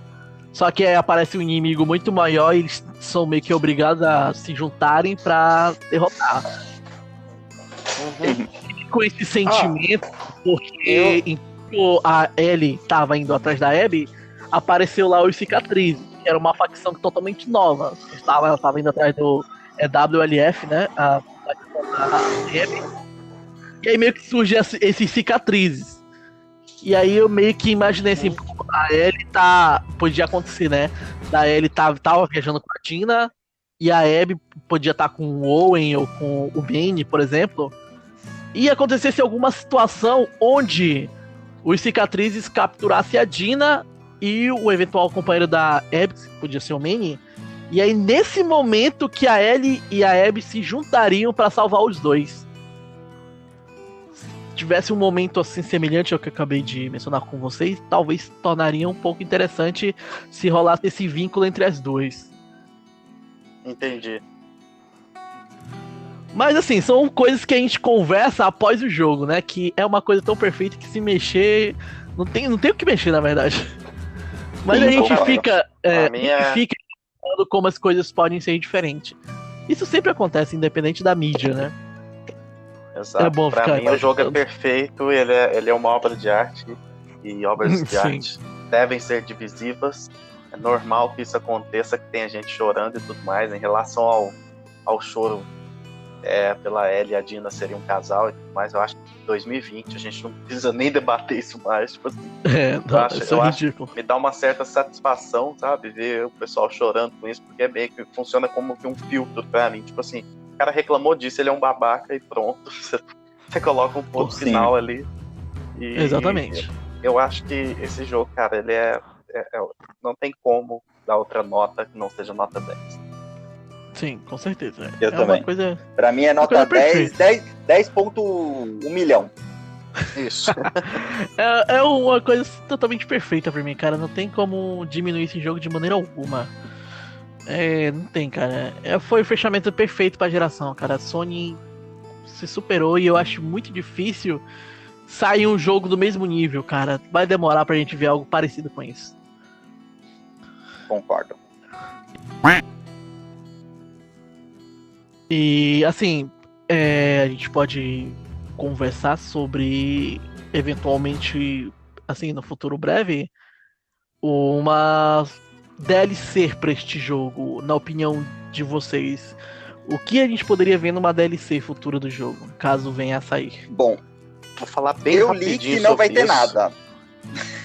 Só que aí aparece um inimigo muito maior e eles são meio que obrigados a se juntarem pra derrotar. E com esse sentimento, porque enquanto a Ellie tava indo atrás da Abby, apareceu lá os Cicatrizes, que era uma facção totalmente nova. Ela tava indo atrás do WLF, né? A Abby. E aí meio que surge esses Cicatrizes. E aí eu meio que imaginei assim, a Ellie podia acontecer, né? Da Ellie tava viajando com a Tina, e a Abby podia estar com o Owen ou com o Benny, por exemplo. E acontecesse alguma situação onde os Cicatrizes capturassem a Dina e o eventual companheiro da Abby, que podia ser o Manny, E aí, nesse momento que a Ellie e a Abby se juntariam pra salvar os dois. Se tivesse um momento assim semelhante ao que eu acabei de mencionar com vocês, talvez tornaria um pouco interessante se rolasse esse vínculo entre as duas. Entendi. Mas assim, são coisas que a gente conversa após o jogo, né? Que é uma coisa tão perfeita que se mexer... Não tem o que mexer, na verdade. Mas Sim, a gente concordo. fica... Pra mim fica pensando como as coisas podem ser diferentes. Isso sempre acontece, independente da mídia, né? Exato. É bom pra ficar mim o jogo é imaginando. perfeito, ele é uma obra de arte, e obras de Sim. arte devem ser divisivas. É normal que isso aconteça, que tenha gente chorando e tudo mais. Em relação ao choro pela Ellie e a Dina serem um casal e tudo mais, eu acho que em 2020 a gente não precisa nem debater isso mais. Tipo assim, Não, acho- isso é eu acho- ridículo. me dá uma certa satisfação, sabe? Ver o pessoal chorando com isso, porque é meio que funciona como que um filtro pra mim. Tipo assim, o cara reclamou disso, ele é um babaca e pronto. Você coloca um ponto Sim. final ali. E Exatamente. eu acho que esse jogo, cara, ele não tem como dar outra nota que não seja nota 10. Sim, com certeza. Eu é também. uma coisa... Pra mim é nota coisa 10, perfeita. 10,1 milhão. Isso. É uma coisa totalmente perfeita pra mim, cara. Não tem como diminuir esse jogo de maneira alguma. Não tem, cara. Foi o fechamento perfeito pra geração, cara. A Sony se superou e eu acho muito difícil sair um jogo do mesmo nível, cara. Vai demorar pra gente ver algo parecido com isso. Concordo. E, assim, a gente pode conversar sobre, eventualmente, assim, no futuro breve, uma DLC pra este jogo, na opinião de vocês. O que a gente poderia ver numa DLC futura do jogo, caso venha a sair? Bom, Vou falar bem eu rapidinho li que não vai sobre ter isso. nada.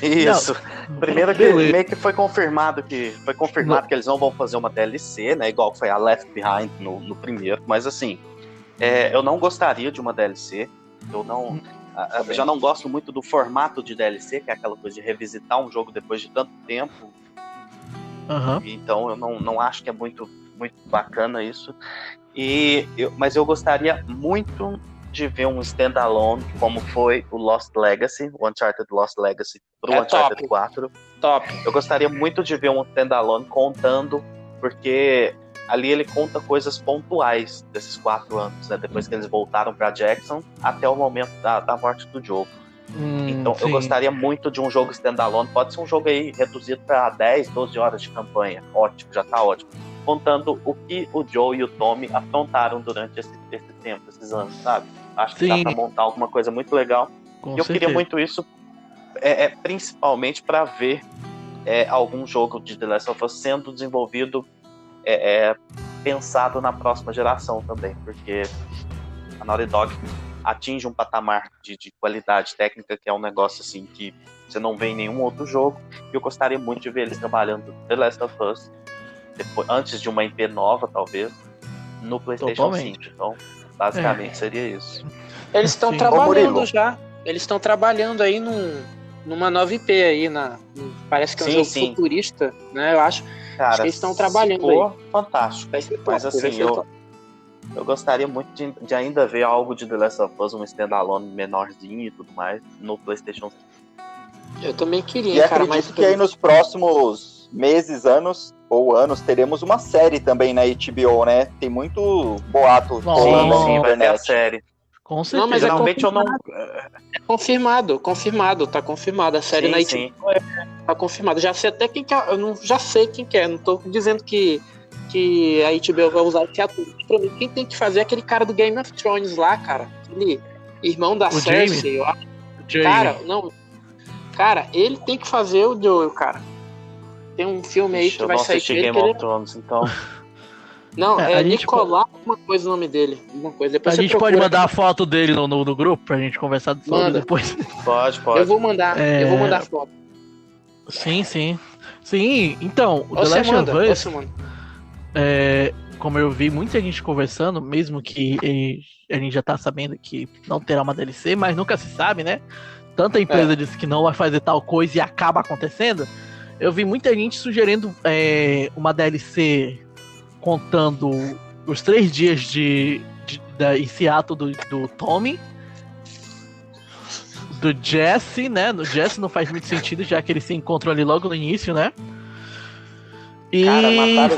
Isso. Primeiro que Beleza. meio que foi confirmado que eles não vão fazer uma DLC, né? Igual foi a Left Behind no primeiro. Mas assim, eu não gostaria de uma DLC. Eu já não gosto muito do formato de DLC, que é aquela coisa de revisitar um jogo depois de tanto tempo. Aham. Então eu não acho que é muito, muito bacana isso. Mas eu gostaria muito de ver um standalone como foi o Lost Legacy, o Uncharted Lost Legacy pro Uncharted top. 4. Top. Eu gostaria muito de ver um standalone contando, porque ali ele conta coisas pontuais desses 4 anos, né? Depois que eles voltaram para Jackson até o momento da morte do Joe. Então eu Sim. gostaria muito de um jogo standalone. Pode ser um jogo aí reduzido para 10, 12 horas de campanha. Ótimo, já tá ótimo. Contando o que o Joe e o Tommy afrontaram durante esse tempo, esses anos, sabe? Acho que Sim. dá pra montar alguma coisa muito legal. Com E eu queria certeza. muito isso, principalmente para ver algum jogo de The Last of Us sendo desenvolvido, pensado na próxima geração também, porque a Naughty Dog atinge um patamar de qualidade técnica que é um negócio assim que você não vê em nenhum outro jogo. E eu gostaria muito de ver eles trabalhando The Last of Us antes de uma IP nova, talvez, no PlayStation Totalmente. 5. Então, basicamente seria isso. Eles estão Sim. Ô, trabalhando Murilo. já. Eles estão trabalhando aí numa nova IP aí. Parece que é um Sim, jogo sim. futurista, né? Eu acho. Cara, que eles estão trabalhando fantástico. Vai ser top, Mas vai assim, ser top. eu gostaria muito de ainda ver algo de The Last of Us, um standalone menorzinho e tudo mais, no PlayStation 5. Eu também queria, E cara, acredito mas que aí nos próximos meses, anos, teremos uma série também na HBO, né? Tem muito boato Nossa. rolando aí Sim, na vai ter a internet. série. Com certeza. mas é Geralmente eu não. confirmado, tá confirmado. A série Sim, na sim. HBO tá confirmada. Já sei até quem que é, eu não, já sei quem que é, não tô dizendo que a HBO vai usar esse ator. Pra mim, quem tem que fazer é aquele cara do Game of Thrones lá, cara. Aquele irmão da O Cersei, eu acho. Cara, ele tem que fazer o Joel, cara. Tem um filme aí que Eu vai não sair assisti com ele. Game Que ele... of Thrones, então. Não, a é gente Nicolau, alguma coisa o nome dele. Alguma coisa. Depois A você gente pode procura. mandar a foto dele no grupo pra gente conversar sobre Manda. depois. Pode. Eu vou mandar foto. Sim. Sim, então, o The Você Last manda, of Us, você manda. como eu vi muita gente conversando, mesmo que a gente já tá sabendo que não terá uma DLC, mas nunca se sabe, né? Tanta empresa disse que não vai fazer tal coisa e acaba acontecendo. Eu vi muita gente sugerindo uma DLC contando os 3 dias em Seattle do Tommy, do Jesse, né? No Jesse não faz muito sentido, já que eles se encontram ali logo no início, né? E Cara,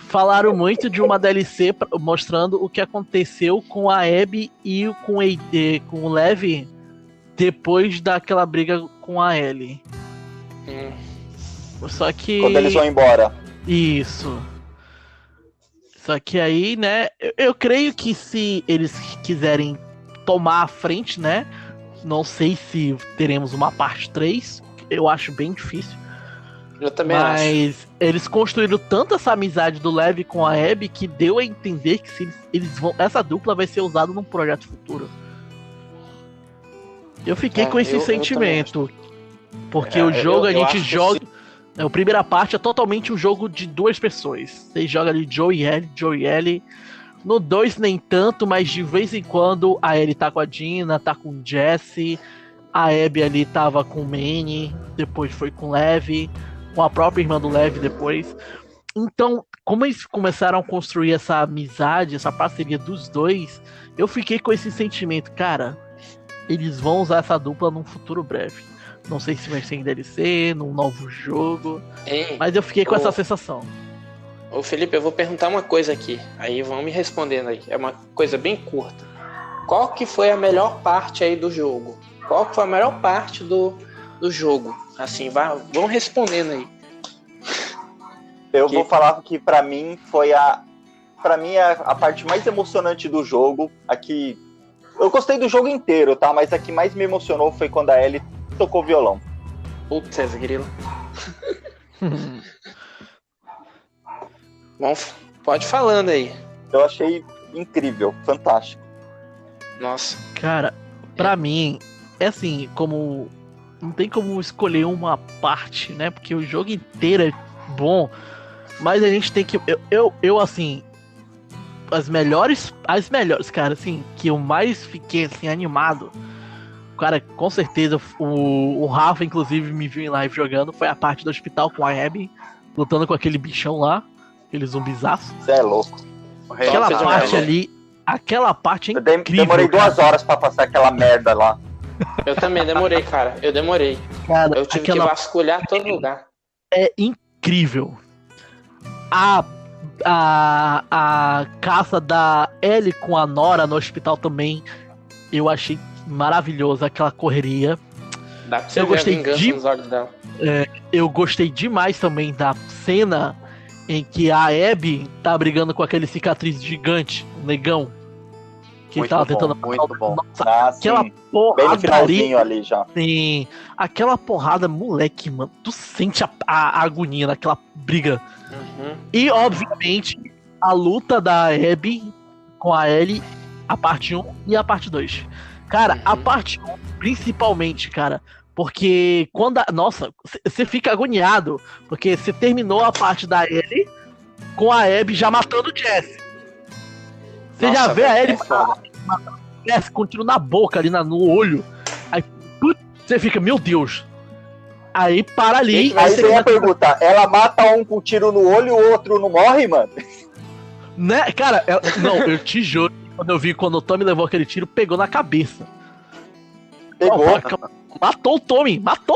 falaram muito de uma DLC mostrando o que aconteceu com a Abby e com o Levi depois daquela briga com a Ellie. Só que... Quando eles vão embora. Isso. Só que aí, né, eu creio que se eles quiserem tomar a frente, né, não sei se teremos uma parte 3, eu acho bem difícil. Eu também acho. Mas eles construíram tanto essa amizade do Levi com a Abby que deu a entender que se eles vão, essa dupla vai ser usada num projeto futuro. Eu fiquei com esse sentimento. Porque o jogo a gente joga. A primeira parte é totalmente um jogo de 2 pessoas. Você joga ali Joe e Ellie. No 2 nem tanto, mas de vez em quando a Ellie tá com a Dina, tá com o Jesse. A Abby ali tava com o Manny, depois foi com o Levi, com a própria irmã do Levi depois. Então, como eles começaram a construir essa amizade, essa parceria dos dois, eu fiquei com esse sentimento, cara, eles vão usar essa dupla num futuro breve. Não sei se vai ser em DLC, num novo jogo, mas eu fiquei com essa sensação. Ô Felipe, eu vou perguntar uma coisa aqui, aí vão me respondendo aí, é uma coisa bem curta. Qual que foi a melhor parte aí do jogo? Qual que foi a melhor parte do jogo? Assim, vão respondendo aí. Eu vou falar que pra mim foi a parte mais emocionante do jogo. Aqui, eu gostei do jogo inteiro, tá? Mas a que mais me emocionou foi quando a Ellie tocou violão. Putz, grilo. Bom, pode falando aí. Eu achei incrível, fantástico. Nossa. Cara, pra mim, é assim, como... Não tem como escolher uma parte, né? Porque o jogo inteiro é bom, mas a gente tem que... Eu assim... As melhores, cara, assim, que eu mais fiquei, assim, animado... Cara, com certeza, o Rafa, inclusive, me viu em live jogando, foi a parte do hospital com a Abby, lutando com aquele bichão lá, aquele zumbizaço. Você é louco. Aquela parte ali, aquela parte é incrível. Demorei 2 horas pra passar aquela merda lá. Eu também demorei, cara. Cara, eu tive que vasculhar todo lugar. É incrível. A caça da Ellie com a Nora no hospital também, eu achei maravilhosa aquela correria. Dá pra você ver a vingança nos olhos dela. Eu gostei demais também da cena em que a Abby tá brigando com aquele cicatriz gigante, o negão. Que muito tava bom, tentando... muito bom. Nossa, aquela porrada bem no finalzinho ali já. Sim, aquela porrada, moleque, mano. Tu sente a agonia naquela briga. Uhum. E, obviamente, a luta da Abby com a Ellie, a parte 1 e a parte 2. Cara, a parte 1, principalmente, cara, porque quando nossa, você fica agoniado, porque você terminou a parte da Ellie com a Abby já matando o Jesse. Você já vê a Ellie matando o Jesse com um tiro na boca, ali no olho. Aí, você fica, meu Deus. Aí para ali. Aí você ia perguntar, ela mata um com tiro no olho e o outro não morre, mano? Né, cara, não, eu te juro. Quando eu vi, quando o Tommy levou aquele tiro, pegou na cabeça. Pegou? Matou o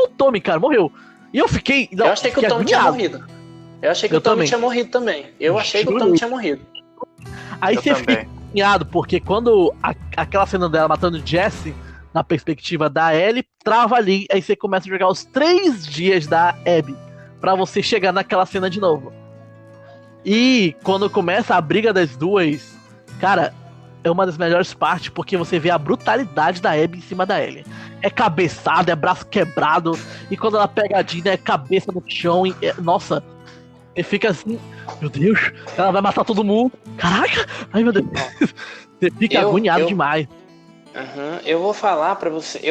Tommy, cara, morreu. E eu fiquei... eu achei que o Tommy tinha morrido. Eu achei que o Tommy tinha morrido também. Achei que o Tommy tinha morrido. Aí você fica agoniado, porque quando aquela cena dela matando o Jesse, na perspectiva da Ellie, trava ali, aí você começa a jogar os 3 dias da Abby, pra você chegar naquela cena de novo. E quando começa a briga das duas, cara... É uma das melhores partes, porque você vê a brutalidade da Abby em cima da Ellie. É cabeçada, é braço quebrado, e quando ela pega a Dina, é cabeça no chão, e nossa, e fica assim, meu Deus, ela vai matar todo mundo, caraca, ai meu Deus, você fica agoniado demais. Eu vou falar pra você,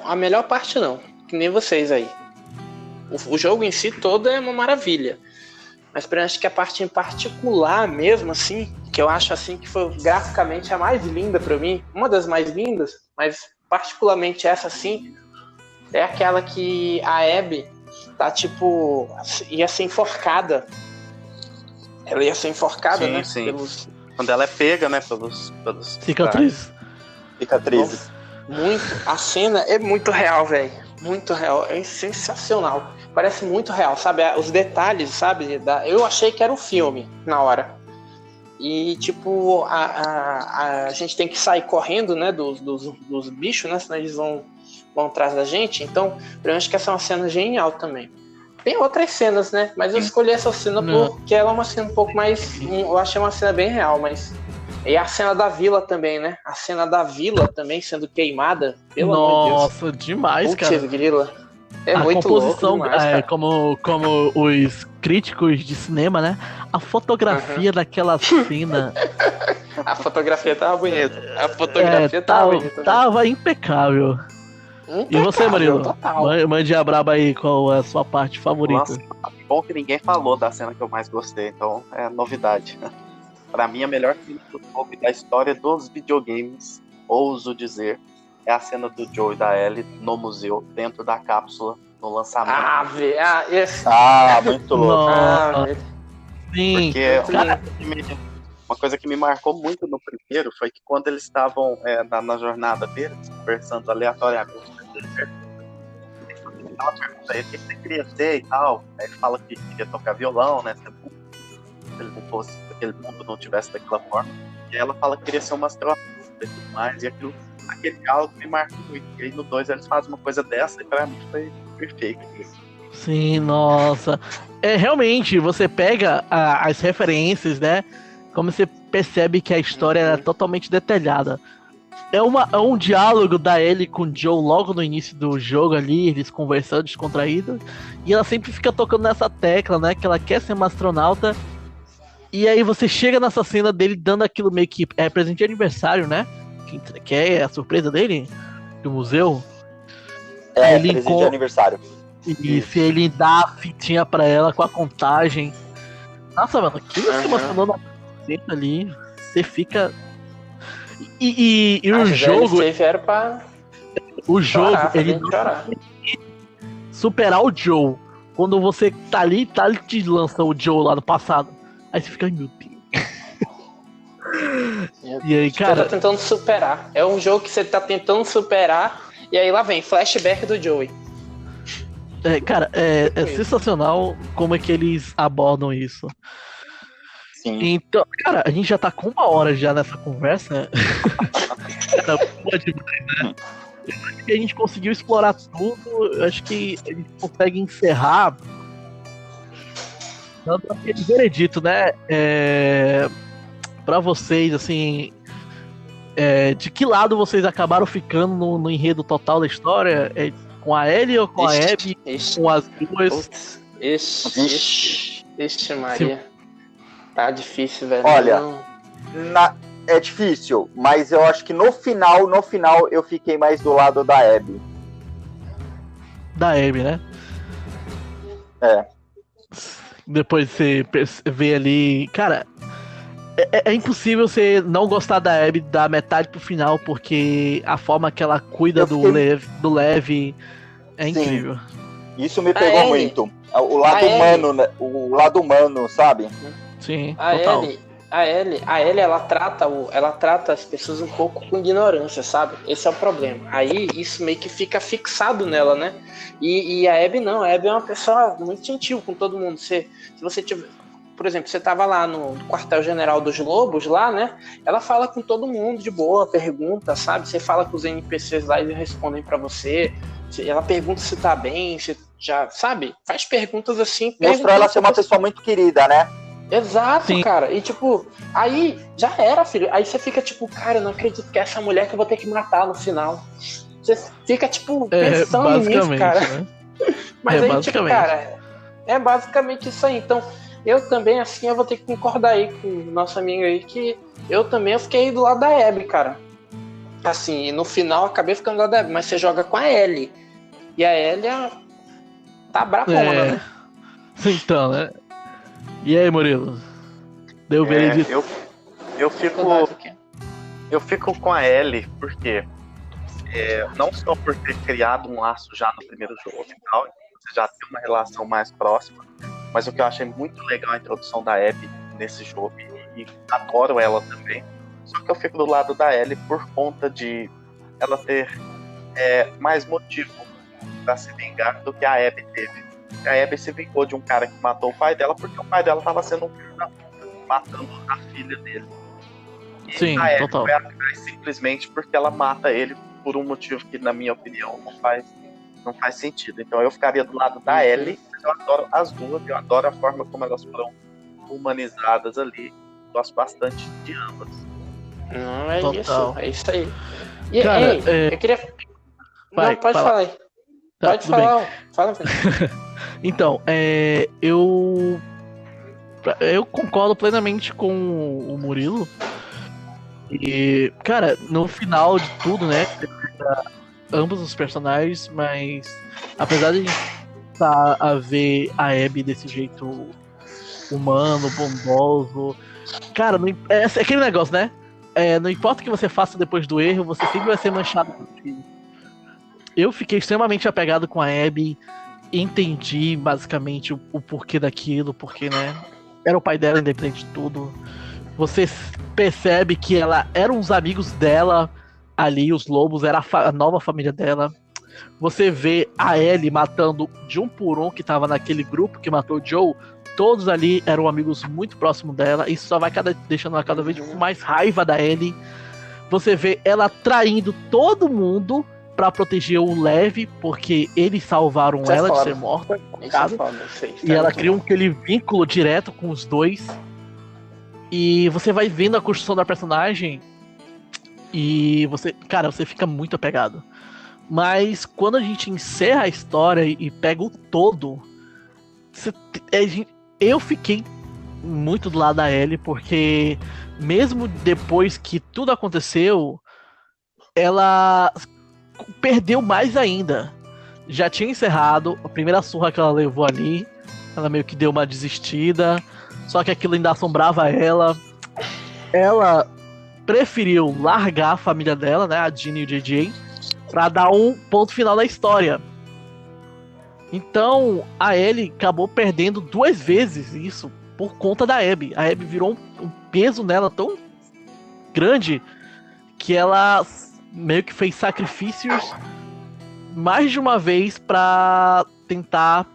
a melhor parte não, que nem vocês aí. O jogo em si todo é uma maravilha, mas eu acho que a parte em particular mesmo, assim, que eu acho assim que foi graficamente a mais linda pra mim, uma das mais lindas, mas particularmente essa assim, é aquela que a Abby tá tipo, ia ser enforcada ela ia ser enforcada, Sim, né? sim. Quando ela é pega, né? Pelos Cicatriz. Cicatrizes. A cena é muito real, velho. Muito real. É sensacional. Parece muito real, sabe? Os detalhes, sabe? Eu achei que era um filme na hora. E, tipo, a gente tem que sair correndo, né? Dos bichos, né? Senão eles vão atrás da gente. Então, eu acho que essa é uma cena genial também. Tem outras cenas, né? Mas eu escolhi essa cena porque ela é uma cena um pouco mais... Eu achei uma cena bem real, mas... E a cena da vila também, né? A cena da vila também sendo queimada. Pelo amor de Deus. Nossa, demais, cara. Putz, grila. É A muito composição, louco demais, cara. como os críticos de cinema, né? A fotografia daquela cena... A fotografia tava bonita. A fotografia tava bonita. Tava impecável. E você, Murilo? Total. Mande a braba aí, qual é a sua parte favorita? Nossa, bom que ninguém falou da cena que eu mais gostei, então é novidade. Pra mim, a melhor cena do jogo e da história dos videogames, ouso dizer, é a cena do Joe e da Ellie no museu, dentro da cápsula, no lançamento. Muito louco. Sim. Porque uma coisa que me marcou muito no primeiro foi que quando eles estavam na jornada deles, conversando aleatoriamente, ela pergunta a ele o que você queria ser e tal. Aí ele fala que queria tocar violão, né? Se ele não fosse, se aquele mundo não tivesse daquela forma. E ela fala que queria ser uma astronauta e tudo mais. E aquele diálogo me marcou muito. E aí no 2 eles fazem uma coisa dessa e pra mim foi perfeito. Sim, nossa. Realmente, você pega as referências, né? Como você percebe que a história é totalmente detalhada. É um diálogo da Ellie com o Joe logo no início do jogo ali, eles conversando, descontraídos. E ela sempre fica tocando nessa tecla, né? Que ela quer ser uma astronauta. E aí você chega nessa cena dele dando aquilo meio que presente de aniversário, né? Que é a surpresa dele, do museu. Ele presente de aniversário. E se ele dá a fitinha pra ela com a contagem. Nossa, mano, aquilo se emocionou na cena ali. Você fica... E o jogo... O jogo, ele não superar o Joe. Quando você tá ali te lança o Joe lá no passado. Aí você fica, meu Deus. E aí, cara... Você tá tentando superar. É um jogo que você tá tentando superar. E aí lá vem, flashback do Joey. Cara, é sensacional como é que eles abordam isso. Sim. Então, cara, a gente já tá com 1 hora já nessa conversa. Cara, pode mais, né? Eu acho que a gente conseguiu explorar tudo. Eu acho que a gente consegue encerrar dando aquele veredito, né? Pra vocês, assim, de que lado vocês acabaram ficando no enredo total da história? Com a Ellie ou com a Abby? Com as duas? Ixi, Maria. Tá difícil, velho. Olha, é difícil, mas eu acho que no final eu fiquei mais do lado da Abby. Da Abby, né? Depois você vê ali... Cara, é impossível você não gostar da Abby da metade pro final, porque a forma que ela cuida do Lev é incrível. Isso me pegou muito. O lado humano, né? O lado humano, sabe? Sim, total. A Ellie, ela trata as pessoas um pouco com ignorância, sabe? Esse é o problema. Aí isso meio que fica fixado nela, né? E a Abby não. A Abby é uma pessoa muito gentil com todo mundo. Se você tiver... Por exemplo, você tava lá no quartel-general dos Lobos, lá, né? Ela fala com todo mundo de boa, pergunta, sabe? Você fala com os NPCs lá e eles respondem pra você. Ela pergunta se tá bem, se já, sabe? Faz perguntas assim. Mostrou ela ser uma pessoa muito querida, né? Exato, Sim. Cara. E tipo, aí já era, filho. Aí você fica tipo, cara, eu não acredito que é essa mulher que eu vou ter que matar no final. Você fica, tipo, pensando nisso, cara. Né? Mas aí, tipo, cara, é basicamente isso aí. Então, eu também, assim, eu vou ter que concordar aí com o nosso amigo aí, que eu fiquei do lado da Abby, cara. Assim, no final eu acabei ficando do lado da Abby, mas você joga com a Ellie. E a Ellie tá brabona, né? Então, né? E aí, Murilo? Deu veredito? Eu fico com a Ellie, porque não só por ter criado um laço já no primeiro jogo e tal, você já tem uma relação mais próxima, mas o que eu achei muito legal a introdução da Abby nesse jogo e adoro ela também. Só que eu fico do lado da Ellie por conta de ela ter mais motivo pra se vingar do que a Abby teve. A Abby se vingou de um cara que matou o pai dela porque o pai dela tava sendo um filho da puta, matando a filha dele. E Sim, a Abby total. foi atrás simplesmente porque ela mata ele por um motivo que, na minha opinião, não faz sentido. Então eu ficaria do lado da Ellie, mas eu adoro as duas, eu adoro a forma como elas foram humanizadas ali. Gosto bastante de ambas. Não, é Total. isso. É isso aí. E, Cara, eu queria... Vai, não, pode fala. falar aí. Tá, Pode tudo bem. falar. Fala, Felipe. Então, eu concordo plenamente com o Murilo. E, cara, no final de tudo, né, ambos os personagens, mas apesar de a gente estar a ver a Abby desse jeito humano, bondoso, cara, é aquele negócio, né? Não importa o que você faça depois do erro, você sempre vai ser manchado por aquilo. Eu fiquei extremamente apegado com a Abby, entendi basicamente o porquê daquilo, porque, né, era o pai dela, independente de tudo. Você percebe que ela eram os amigos dela ali, os lobos, era a nova família dela. Você vê a Ellie matando de um por um que tava naquele grupo que matou o Joe. Todos ali eram amigos muito próximos dela. Isso só vai deixando ela cada vez com mais raiva da Ellie. Você vê ela traindo todo mundo pra proteger o Lev, porque eles salvaram Isso é ela de foda. ser morta. Isso é foda, isso aí. E ela cria aquele vínculo direto com os dois. E você vai vendo a construção da personagem e você fica muito apegado. Mas quando a gente encerra a história e pega o todo, eu fiquei muito do lado da Ellie, porque mesmo depois que tudo aconteceu, ela perdeu mais ainda. Já tinha encerrado, a primeira surra que ela levou ali, ela meio que deu uma desistida, só que aquilo ainda assombrava ela. Ela preferiu largar a família dela, né, a Ginny e o JJ, pra dar um ponto final na história. Então, a Ellie acabou perdendo 2 vezes isso por conta da Abby. A Abby virou um peso nela tão grande que ela meio que fez sacrifícios mais de uma vez pra tentar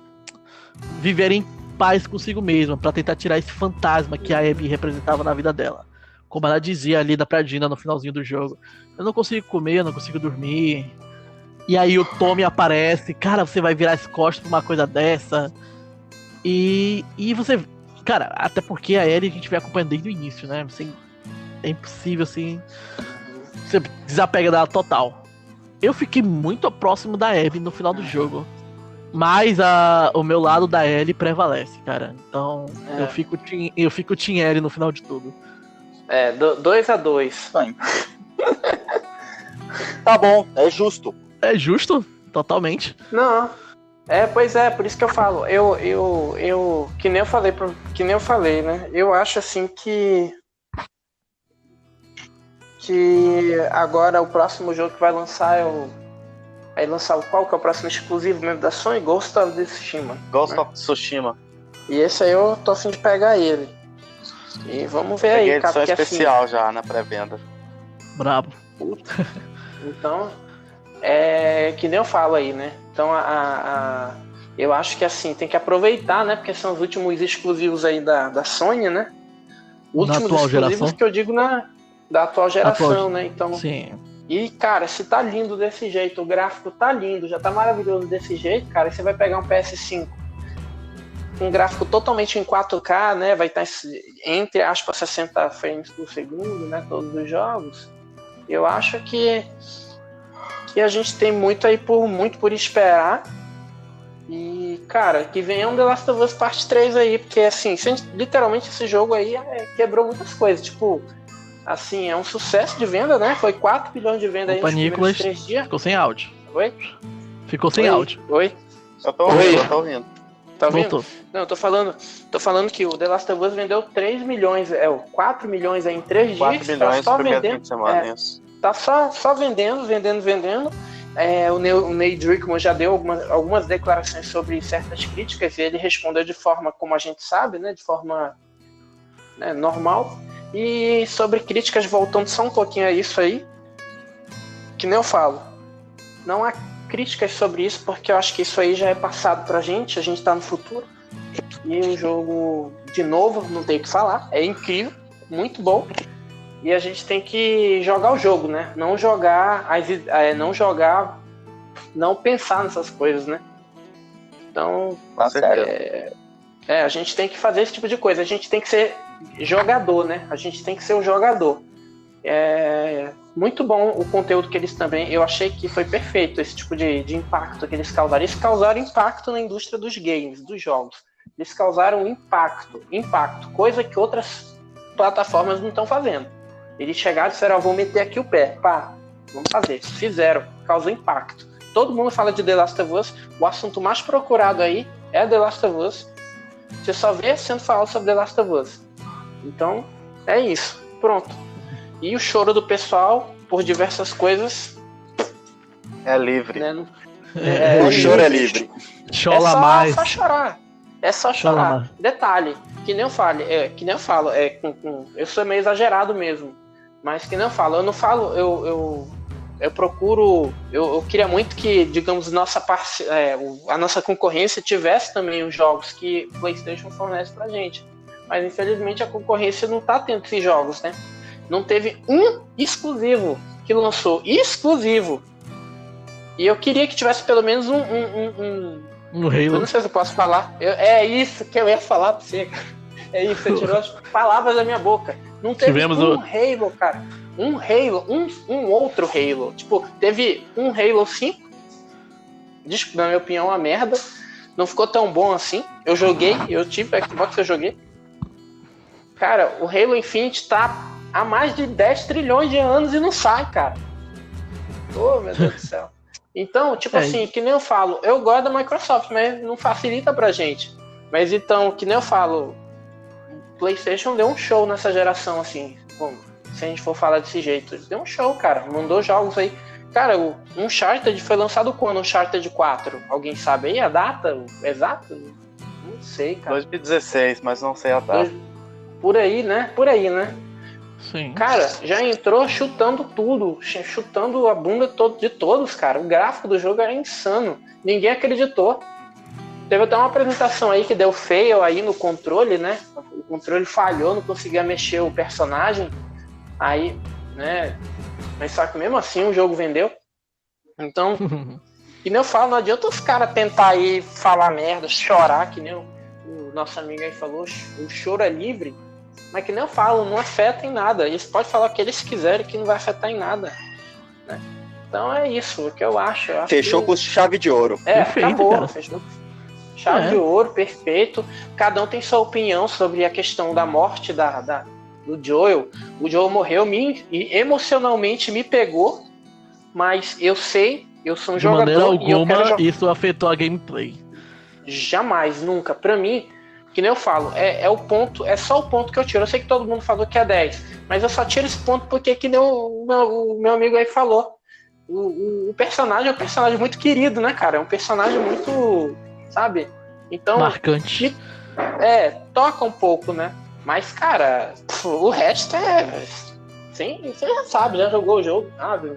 viver em paz consigo mesma, pra tentar tirar esse fantasma que a Abby representava na vida dela. Como ela dizia ali da Pradina no finalzinho do jogo: eu não consigo comer, eu não consigo dormir. E aí o Tommy aparece, cara, você vai virar as costas pra uma coisa dessa. E você, cara, até porque a Ellie a gente vem acompanhando desde o início, né? Assim, é impossível, assim, você desapega dela total. Eu fiquei muito próximo da Abby no final do jogo, mas o meu lado da Ellie prevalece, cara. Então eu fico Team Ellie no final de tudo. 2-2. Tá bom, é justo. É justo, totalmente. Não. Pois é, por isso que eu falo. Que nem eu falei, né? Eu acho assim que agora o próximo jogo que vai lançar qual que é o próximo exclusivo mesmo da Sony? Ghost of Tsushima. Ghost of Tsushima. E esse aí eu tô a fim de pegar ele. E vamos ver Peguei aí, cara. edição Porque especial já na pré-venda. Brabo. Então, que nem eu falo aí, né? Então, eu acho que assim, tem que aproveitar, né? Porque são os últimos exclusivos aí da Sony, né? Últimos atual exclusivos geração? que eu digo da atual geração, né? Então, sim. E, cara, se tá lindo desse jeito, o gráfico tá lindo, já tá maravilhoso desse jeito, cara, e você vai pegar um PS5 com um gráfico totalmente em 4K, né? Vai estar entre aspas 60 frames por segundo, né? Todos os jogos. Eu acho que a gente tem muito por esperar. E, cara, que venha um The Last of Us Part 3 aí, porque, assim, literalmente esse jogo aí quebrou muitas coisas. Tipo, assim, é um sucesso de venda, né? Foi 4 bilhões de venda aí nos primeiros 3 dias. Ficou sem áudio. Oi? Ficou sem áudio. Oi? Eu tô ouvindo. Tá ouvindo? Voltou. Não, eu tô falando que o The Last of Us vendeu 3 milhões, 4 milhões aí em 3 dias. 4 milhões tá só no primeiro fim vendendo, de semana, isso. tá só vendendo. O Neil Druckmann já deu algumas declarações sobre certas críticas e ele respondeu de forma, como a gente sabe, né, de forma né, normal. E sobre críticas, voltando só um pouquinho a isso aí, que nem eu falo, não há críticas sobre isso, porque eu acho que isso aí já é passado pra gente, a gente tá no futuro. E o jogo, de novo, não tem o que falar, é incrível, muito bom. E a gente tem que jogar o jogo, né? Não pensar nessas coisas, né? Então, a gente tem que fazer esse tipo de coisa. A gente tem que ser jogador, né? A gente tem que ser o jogador. É muito bom o conteúdo que eles também... Eu achei que foi perfeito esse tipo de impacto que eles causaram. Eles causaram impacto na indústria dos games, dos jogos. Eles causaram impacto, coisa que outras plataformas não estão fazendo. Eles chegaram e disseram, vou meter aqui o pé. Pá, vamos fazer. Fizeram, causou impacto. Todo mundo fala de The Last of Us. O assunto mais procurado aí é The Last of Us. Você só vê sendo falado sobre The Last of Us. Então, é isso. Pronto. E o choro do pessoal, por diversas coisas... É livre. Né? O choro é livre. Chola mais. É só chorar. É só chorar. Detalhe, que nem eu falo, eu sou meio exagerado mesmo. Mas que nem eu falo, eu procuro, eu queria muito que, digamos, a nossa concorrência tivesse também os jogos que o PlayStation fornece pra gente. Mas infelizmente a concorrência não tá tendo esses jogos, né? Não teve um exclusivo que lançou. Exclusivo! E eu queria que tivesse pelo menos um Halo. Eu não sei se eu posso falar. É isso que eu ia falar pra você, cara. É isso, você tirou as palavras da minha boca. Não teve Halo, cara. Um Halo, um outro Halo. Tipo, teve um Halo 5. Na minha opinião, uma merda. Não ficou tão bom assim. Eu joguei, eu tive Xbox, eu joguei. Cara, o Halo Infinite tá há mais de 10 trilhões de anos e não sai, cara. Oh, meu Deus do céu. Então, tipo assim, que nem eu falo, eu gosto da Microsoft, mas não facilita pra gente. Mas então, que nem eu falo, o PlayStation deu um show nessa geração, assim, se a gente for falar desse jeito. Deu um show, cara, mandou jogos aí. Cara, o Uncharted foi lançado quando? Uncharted 4? Alguém sabe aí a data exata? Não sei, cara. 2016, mas não sei a data. Por aí, né? Sim. Cara, já entrou chutando tudo, chutando a bunda de todos, cara. O gráfico do jogo era insano. Ninguém acreditou. Teve até uma apresentação aí que deu fail aí no controle, né? O controle falhou, não conseguia mexer o personagem. Aí, né? Mas só que mesmo assim o jogo vendeu. Então, que nem eu falo, não adianta os caras tentar aí falar merda, chorar, que nem o nosso amigo aí falou, o choro é livre. Mas que nem eu falo, não afeta em nada. Eles podem falar o que eles quiserem que não vai afetar em nada. Né? Então é isso, o que eu acho. Fechou com chave de ouro. Perfeito, acabou. cara. Fechou. Chave de ouro, perfeito. Cada um tem sua opinião sobre a questão da morte do Joel. O Joel morreu, e emocionalmente me pegou. Mas eu sei, eu sou um jogador. De maneira e eu quero alguma, isso afetou a gameplay. Jamais, nunca. Pra mim, que nem eu falo, é só o ponto que eu tiro. Eu sei que todo mundo falou que é 10, mas eu só tiro esse ponto porque, que nem o meu amigo aí falou, o personagem é um personagem muito querido, né, cara? É um personagem muito, sabe? Então, marcante. Toca um pouco, né? Mas, cara, o resto você já sabe, já jogou o jogo, sabe?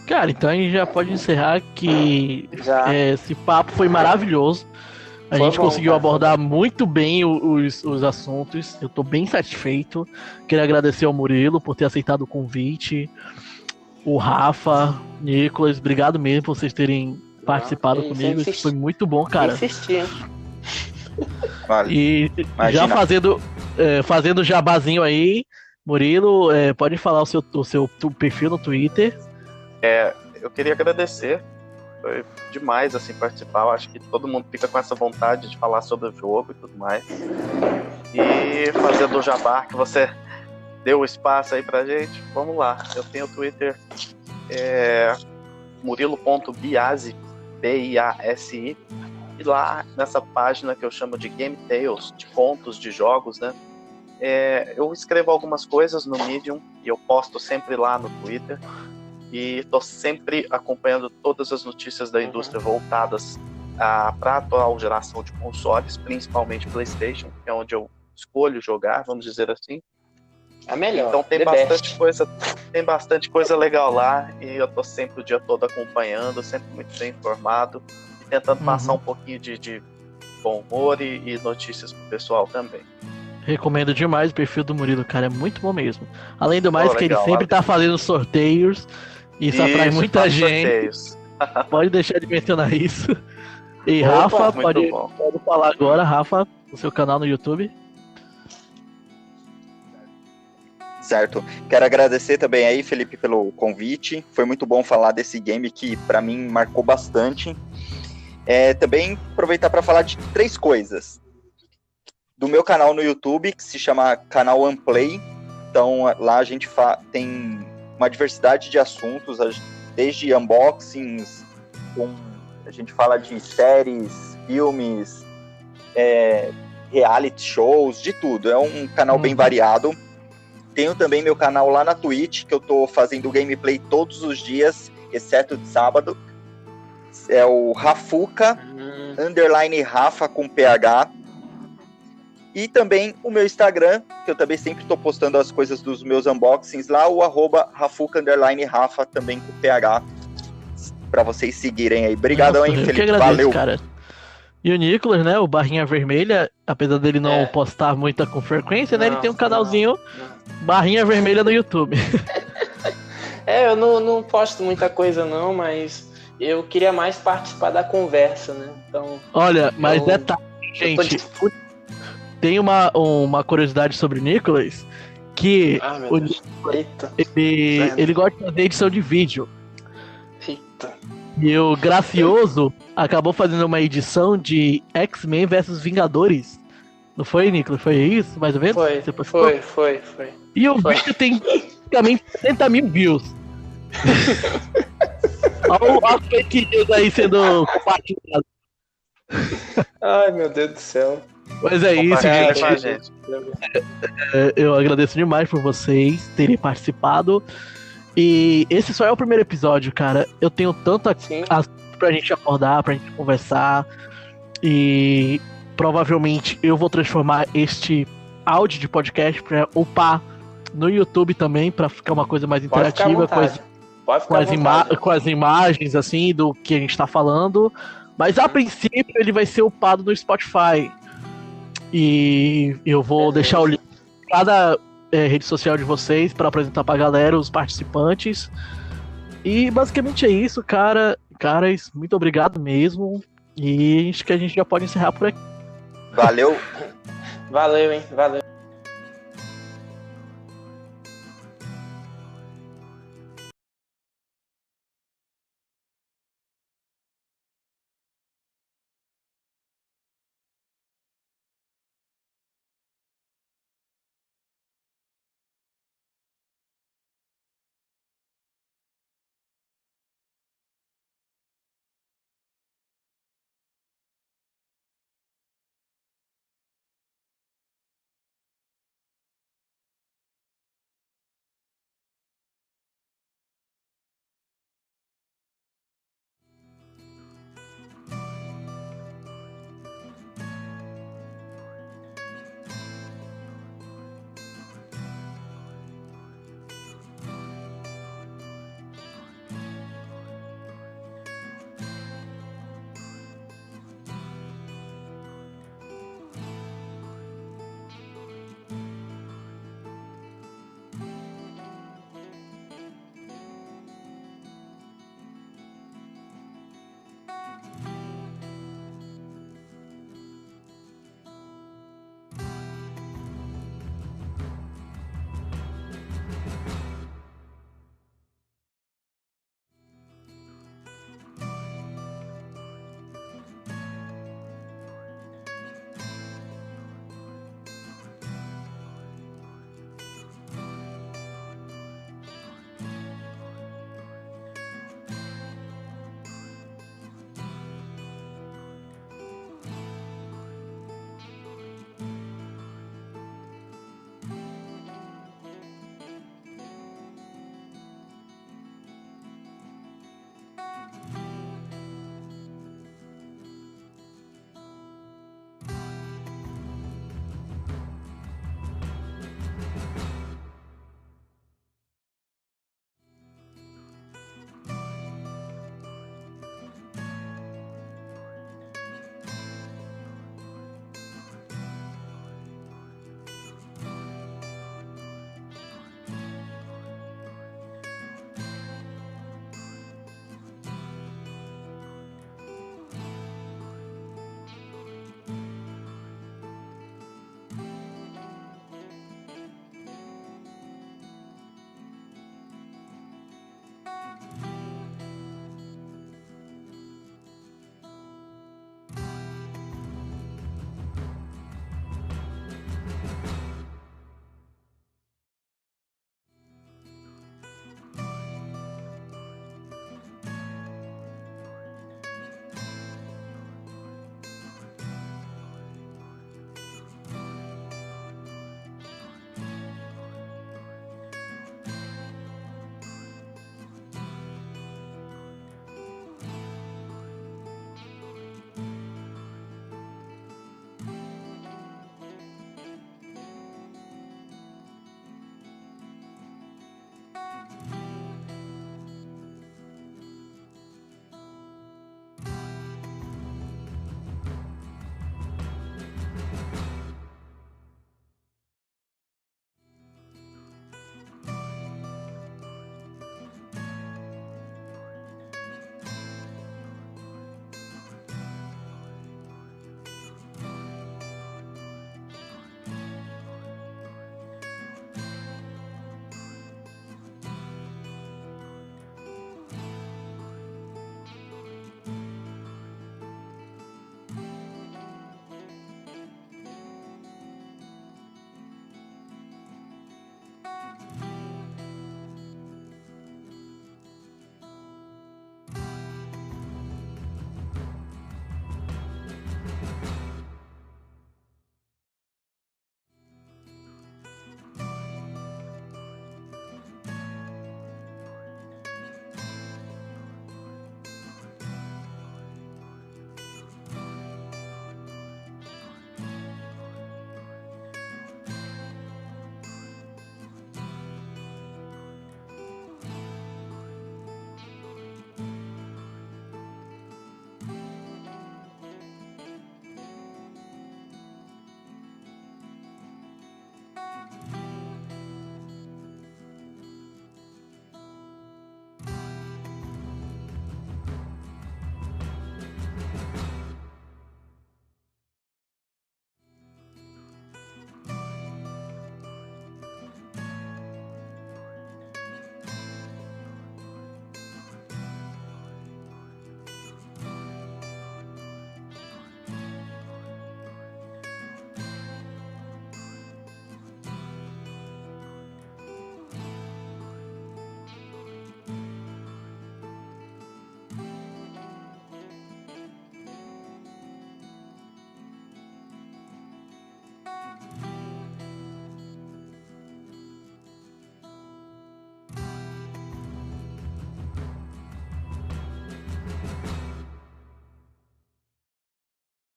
Cara, então a gente já pode encerrar que esse papo foi maravilhoso. A gente conseguiu abordar muito bem os assuntos. Eu tô bem satisfeito. Queria agradecer ao Murilo por ter aceitado o convite. O Rafa, Nicolas, obrigado mesmo por vocês terem participado comigo. Isso foi muito bom, cara. Vale. E já fazendo jabazinho aí, Murilo, pode falar o seu perfil no Twitter. Eu queria agradecer. Foi demais assim participar. Eu acho que todo mundo fica com essa vontade de falar sobre o jogo e tudo mais. E fazendo o jabá que você deu o espaço aí pra gente, vamos lá. Eu tenho o Twitter murilo.biasi, B-I-A-S-I, e lá nessa página que eu chamo de Game Tales, de contos de jogos, né? Eu escrevo algumas coisas no Medium e eu posto sempre lá no Twitter. E estou sempre acompanhando todas as notícias da indústria voltadas para a atual geração de consoles, principalmente PlayStation, que é onde eu escolho jogar, vamos dizer assim. A melhor. Então tem bastante coisa legal lá e eu tô sempre o dia todo acompanhando, sempre muito bem informado e tentando passar um pouquinho de bom humor e notícias pro pessoal também. Recomendo demais o perfil do Murilo, cara, é muito bom mesmo. Além do mais, que legal, ele sempre tá fazendo sorteios, isso atrai muita gente. Sorteios. Pode deixar de mencionar isso. E Opa, Rafa, muito pode falar agora, Rafa, no seu canal no YouTube. Certo. Quero agradecer também aí, Felipe, pelo convite. Foi muito bom falar desse game que, para mim, marcou bastante. Também aproveitar para falar de 3 coisas. Do meu canal no YouTube, que se chama Canal Unplay. Então, lá a gente tem uma diversidade de assuntos, desde unboxings, a gente fala de séries, filmes, reality shows, de tudo. É um canal bem variado. Tenho também meu canal lá na Twitch, que eu tô fazendo gameplay todos os dias, exceto de sábado. É o Rafuca, _ Rafa com PH. E também o meu Instagram, que eu também sempre tô postando as coisas dos meus unboxings lá, o @Rafuca _ Rafa, também com PH, pra vocês seguirem aí. Obrigadão, hein, Felipe? Agradeço, valeu. Cara. E o Nicolas, né, o Barrinha Vermelha, apesar dele não postar muita com frequência, né, ele tem um canalzinho Barrinha Vermelha no YouTube. Eu não posto muita coisa não, mas eu queria mais participar da conversa, né? Então, olha, mas detalhe, gente, tem uma curiosidade sobre o Nicolas, que o Nicolas, ele gosta de fazer edição de vídeo. Eita. E o Gracioso acabou fazendo uma edição de X-Men vs Vingadores. Não foi, Nicolas? Foi isso, mais ou menos? Foi. E o vídeo tem praticamente 70 mil views. Olha as fake news aí sendo compartilhadas. Ai, meu Deus do céu. Mas é isso, gente. Eu agradeço demais por vocês terem participado. E esse só é o primeiro episódio, cara. Eu tenho tanto assunto pra gente abordar, pra gente conversar. E provavelmente eu vou transformar este áudio de podcast pra upar no YouTube também, pra ficar uma coisa mais interativa com as imagens, assim, do que a gente tá falando. Mas a princípio ele vai ser upado no Spotify. E eu vou deixar o link em cada rede social de vocês para apresentar pra galera, os participantes. E basicamente é isso, caras. Muito obrigado mesmo. E acho que a gente já pode encerrar por aqui. Valeu. Valeu, hein? Valeu.